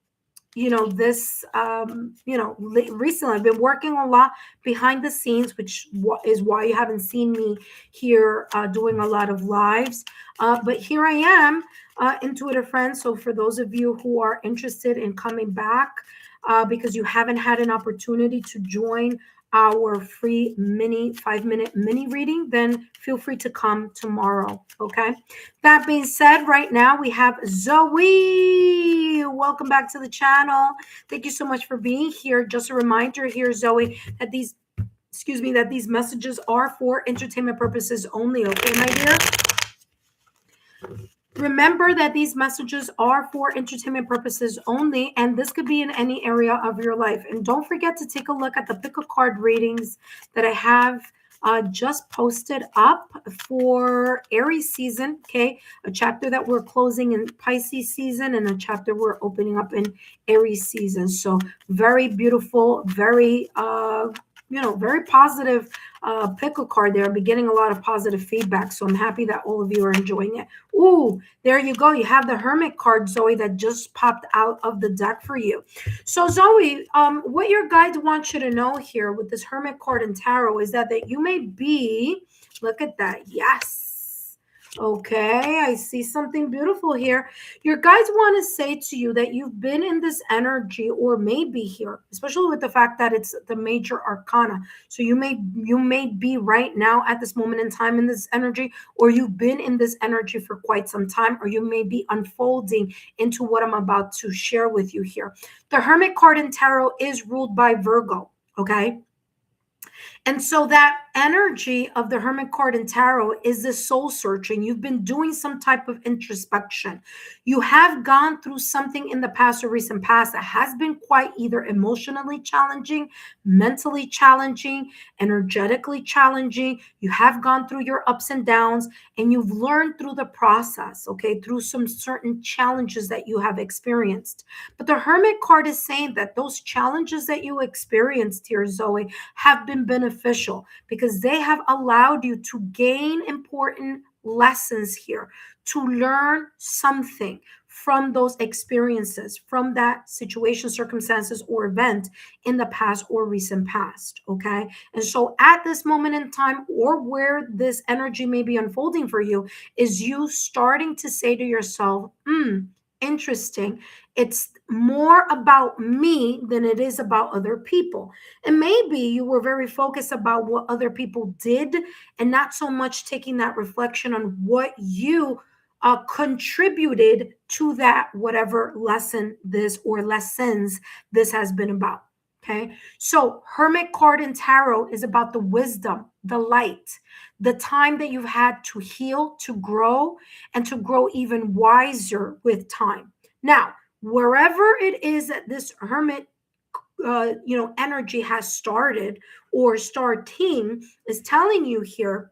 I've been working a lot behind the scenes, which is why you haven't seen me here doing a lot of lives. But here I am, intuitive friends. So for those of you who are interested in coming back because you haven't had an opportunity to join our free 5-minute mini reading, then feel free to come tomorrow. Okay. That being said, right now we have Zoe. Welcome back to the channel. Thank you so much for being here. Just a reminder here, Zoe, that these messages are for entertainment purposes only. Okay, my dear. Remember that these messages are for entertainment purposes only, and this could be in any area of your life. And don't forget to take a look at the pick a card readings that I have just posted up for Aries season. Okay, a chapter that we're closing in Pisces season, and a chapter we're opening up in Aries season. So very beautiful, very very positive pick a card there. I'm getting a lot of positive feedback, so I'm happy that all of you are enjoying it. Ooh, there you go. You have the Hermit card, Zoe, that just popped out of the deck for you. So Zoe, what your guides want you to know here with this Hermit card and tarot is that you may be, look at that, yes. Okay, I see something beautiful here. Your guides want to say to you that you've been in this energy, or may be here, especially with the fact that it's the major arcana. So you may be right now at this moment in time in this energy, or you've been in this energy for quite some time, or you may be unfolding into what I'm about to share with you here. The Hermit card in tarot is ruled by Virgo, okay? And so that energy of the Hermit card in tarot is the soul searching. You've been doing some type of introspection. You have gone through something in the past or recent past that has been quite either emotionally challenging, mentally challenging, energetically challenging. You have gone through your ups and downs, and you've learned through the process, okay, through some certain challenges that you have experienced. But the Hermit card is saying that those challenges that you experienced here, Zoe, have been beneficial because they have allowed you to gain important lessons here, to learn something from those experiences, from that situation, circumstances, or event in the past or recent past, okay? And so at this moment in time, or where this energy may be unfolding for you, is you starting to say to yourself, interesting. It's more about me than it is about other people. And maybe you were very focused about what other people did and not so much taking that reflection on what you contributed to that, whatever lesson this or lessons this has been about. Okay. So Hermit card in tarot is about the wisdom, the light, the time that you've had to heal, to grow, and to grow even wiser with time. Now, wherever it is that this Hermit energy has started or starting is telling you here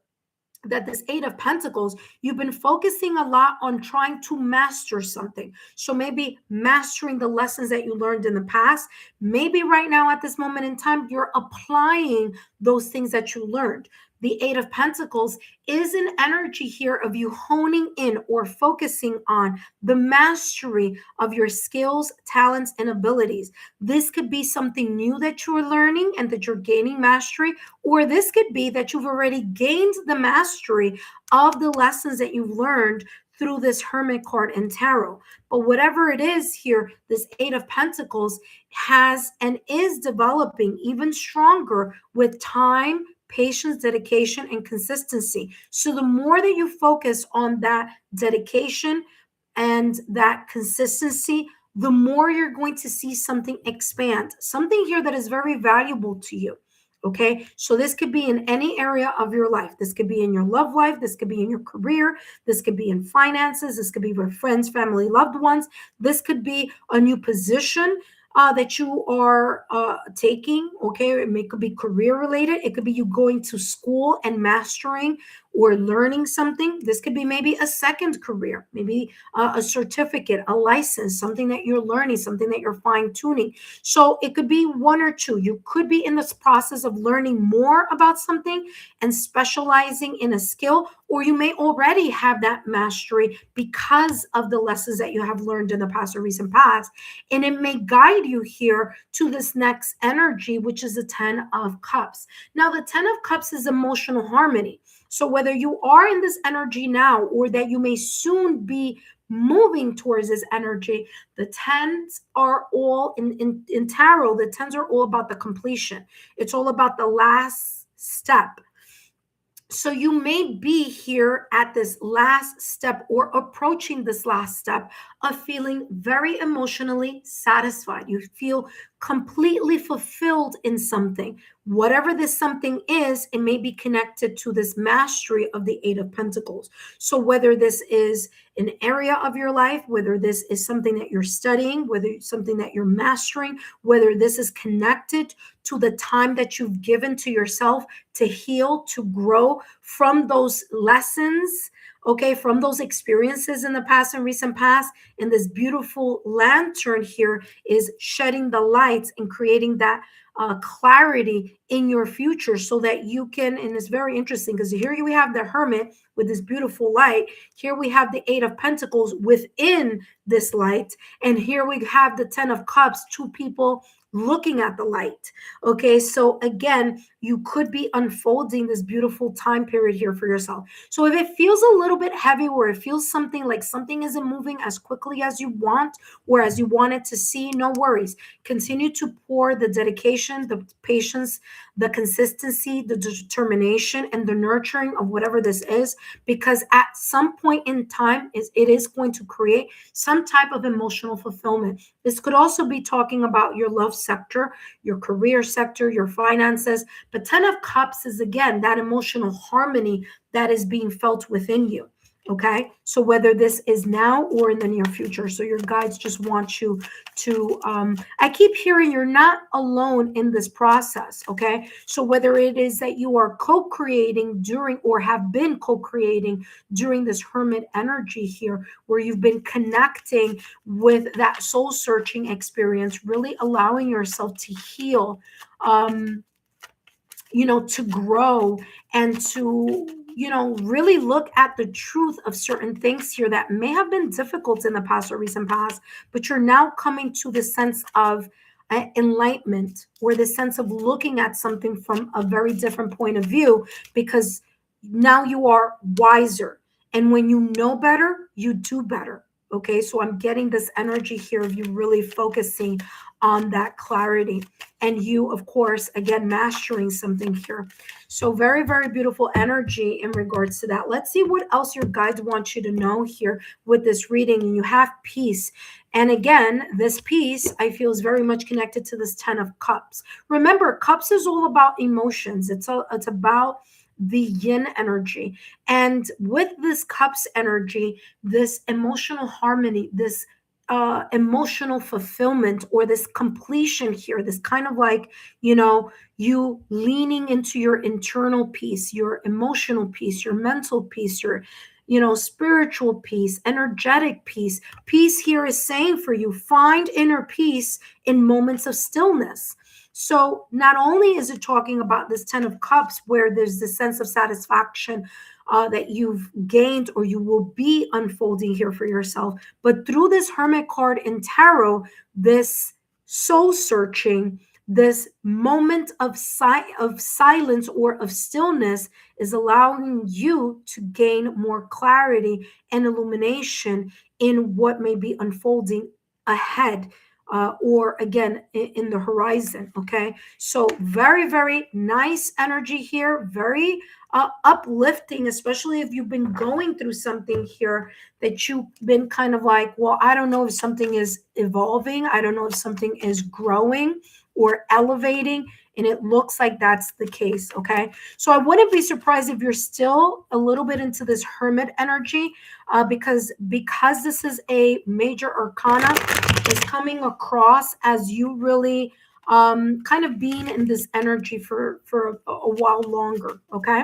that this Eight of Pentacles, you've been focusing a lot on trying to master something. So maybe mastering the lessons that you learned in the past. Maybe right now at this moment in time, you're applying those things that you learned. the Eight of Pentacles is an energy here of you honing in or focusing on the mastery of your skills, talents, and abilities. This could be something new that you're learning and that you're gaining mastery, or this could be that you've already gained the mastery of the lessons that you've learned through this Hermit card and tarot. But whatever it is here, this Eight of Pentacles has and is developing even stronger with time, patience, dedication, and consistency. So the more that you focus on that dedication and that consistency, the more you're going to see something expand, something here that is very valuable to you. Okay, so this could be in any area of your life. This could be in your love life. This could be in your career. This could be in finances. This could be with friends, family, loved ones. This could be a new position that you are taking. Okay, could be career related. It could be you going to school and mastering or learning something. This could be maybe a second career, maybe a certificate, a license, something that you're learning, something that you're fine tuning. So it could be one or two. You could be in this process of learning more about something and specializing in a skill, or you may already have that mastery because of the lessons that you have learned in the past or recent past. And it may guide you here to this next energy, which is the 10 of Cups. Now, the 10 of Cups is emotional harmony. So whether you are in this energy now or that you may soon be moving towards this energy, the 10s are all in tarot, the 10s are all about the completion. It's all about the last step. So you may be here at this last step or approaching this last step of feeling very emotionally satisfied. You feel completely fulfilled in something. Whatever this something is, it may be connected to this mastery of the Eight of Pentacles. So whether this is an area of your life, whether this is something that you're studying, whether it's something that you're mastering, whether this is connected to the time that you've given to yourself to heal, to grow from those lessons, okay, from those experiences in the past and recent past. And this beautiful lantern here is shedding the lights and creating that clarity in your future so that you can, and it's very interesting because here we have the Hermit with this beautiful light. Here we have the Eight of Pentacles within this light. And here we have the 10 of Cups, two people looking at the light. Okay, so again, you could be unfolding this beautiful time period here for yourself. So if it feels a little bit heavy, or it feels something like something isn't moving as quickly as you want or as you wanted to see, no worries. Continue to pour the dedication, the patience, the consistency, the determination, and the nurturing of whatever this is, because at some point in time, it is going to create some type of emotional fulfillment. This could also be talking about your love sector, your career sector, your finances. But 10 of Cups is, again, that emotional harmony that is being felt within you. Okay, so whether this is now or in the near future. So your guides just want you to, I keep hearing you're not alone in this process. Okay, so whether it is that you are co-creating during or have been co-creating during this Hermit energy here, where you've been connecting with that soul searching experience, really allowing yourself to heal, to grow and to, really look at the truth of certain things here that may have been difficult in the past or recent past, but you're now coming to the sense of enlightenment, or the sense of looking at something from a very different point of view, because now you are wiser. And when you know better, you do better. Okay, so I'm getting this energy here of you really focusing on that clarity, and you, of course, again, mastering something here. So very, very beautiful energy in regards to that. Let's see what else your guides want you to know here with this reading. And you have peace. And again, this peace, I feel, is very much connected to this 10 of Cups. Remember, Cups is all about emotions. It's about the yin energy. And with this Cups energy, this emotional harmony, this emotional fulfillment, or this completion here, this kind of like, you leaning into your internal peace, your emotional peace, your mental peace, your spiritual peace, energetic peace. Peace here is saying for you, find inner peace in moments of stillness. So not only is it talking about this 10 of cups where there's this sense of satisfaction that you've gained or you will be unfolding here for yourself, but through this hermit card in tarot, this soul searching, this moment of silence or of stillness is allowing you to gain more clarity and illumination in what may be unfolding ahead, or again in the horizon. Okay, so very, very nice energy here, very uplifting, especially if you've been going through something here that you've been kind of like, well, I don't know if something is evolving, I don't know if something is growing or elevating, and it looks like that's the case. Okay, so I wouldn't be surprised if you're still a little bit into this hermit energy, because this is a major arcana, is coming across as you really kind of being in this energy for a while longer. Okay,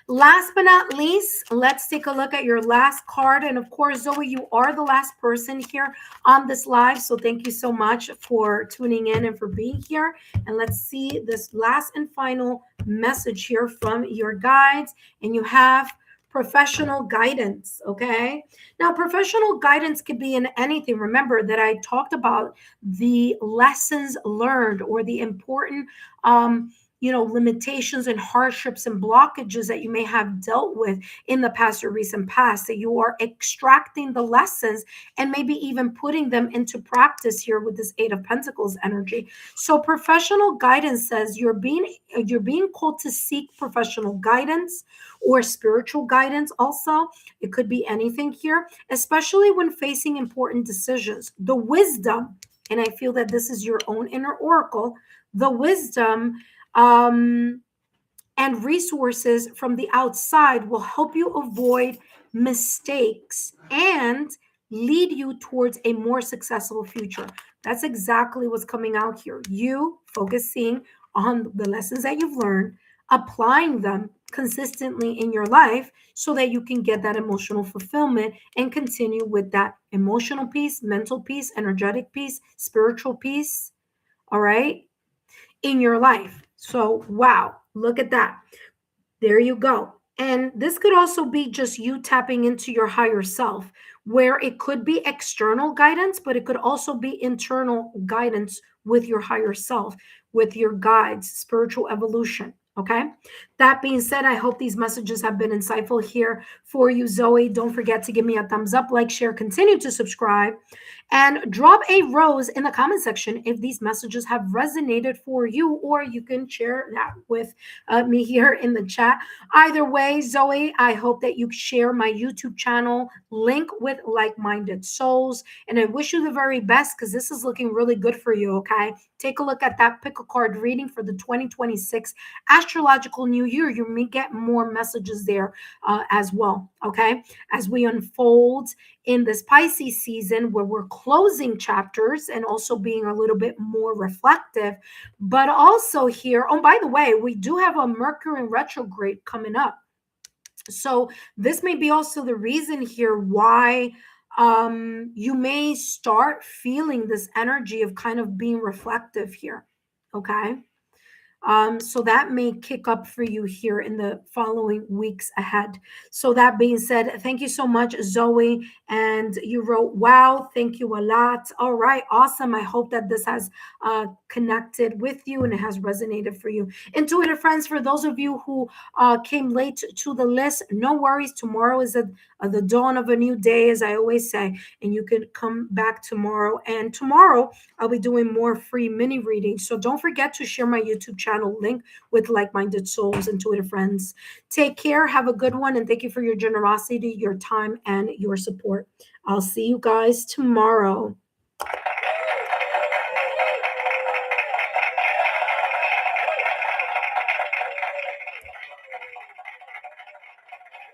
last but not least, let's take a look at your last card. And of course, Zoe, you are the last person here on this live. So thank you so much for tuning in and for being here. And let's see this last and final message here from your guides. And you have professional guidance. Okay. Now, professional guidance could be in anything. Remember that I talked about the lessons learned or the important, limitations and hardships and blockages that you may have dealt with in the past or recent past, that you are extracting the lessons and maybe even putting them into practice here with this Eight of Pentacles energy. So professional guidance says you're being called to seek professional guidance or spiritual guidance. Also, it could be anything here, especially when facing important decisions. The wisdom, and I feel that this is your own inner oracle, the wisdom and resources from the outside will help you avoid mistakes and lead you towards a more successful future. That's exactly what's coming out here. You focusing on the lessons that you've learned, applying them consistently in your life so that you can get that emotional fulfillment and continue with that emotional peace, mental peace, energetic peace, spiritual peace. All right, in your life. So, wow, look at that. There you go. And this could also be just you tapping into your higher self, where it could be external guidance, but it could also be internal guidance with your higher self, with your guides, spiritual evolution. Okay. That being said, I hope these messages have been insightful here for you, Zoe. Don't forget to give me a thumbs up, like, share, continue to subscribe, and drop a rose in the comment section if these messages have resonated for you, or you can share that with me here in the chat. Either way, Zoe, I hope that you share my YouTube channel link with like-minded souls, and I wish you the very best because this is looking really good for you. Okay, take a look at that pick a card reading for the 2026 astrological new year. You may get more messages there as well. Okay, as we unfold in this Pisces season where we're closing chapters and also being a little bit more reflective, but also here, oh, by the way, we do have a Mercury retrograde coming up. So this may be also the reason here why you may start feeling this energy of kind of being reflective here. Okay. So that may kick up for you here in the following weeks ahead. So that being said, thank you so much, Zoe. And you wrote, wow, thank you a lot. All right, awesome. I hope that this has connected with you and it has resonated for you. Intuitive friends, for those of you who came late to the list, no worries. Tomorrow is the dawn of a new day, as I always say, and you can come back tomorrow. And tomorrow I'll be doing more free mini readings. So don't forget to share my YouTube channel link with like-minded souls, intuitive friends. Take care. Have a good one. And thank you for your generosity, your time, and your support. I'll see you guys tomorrow.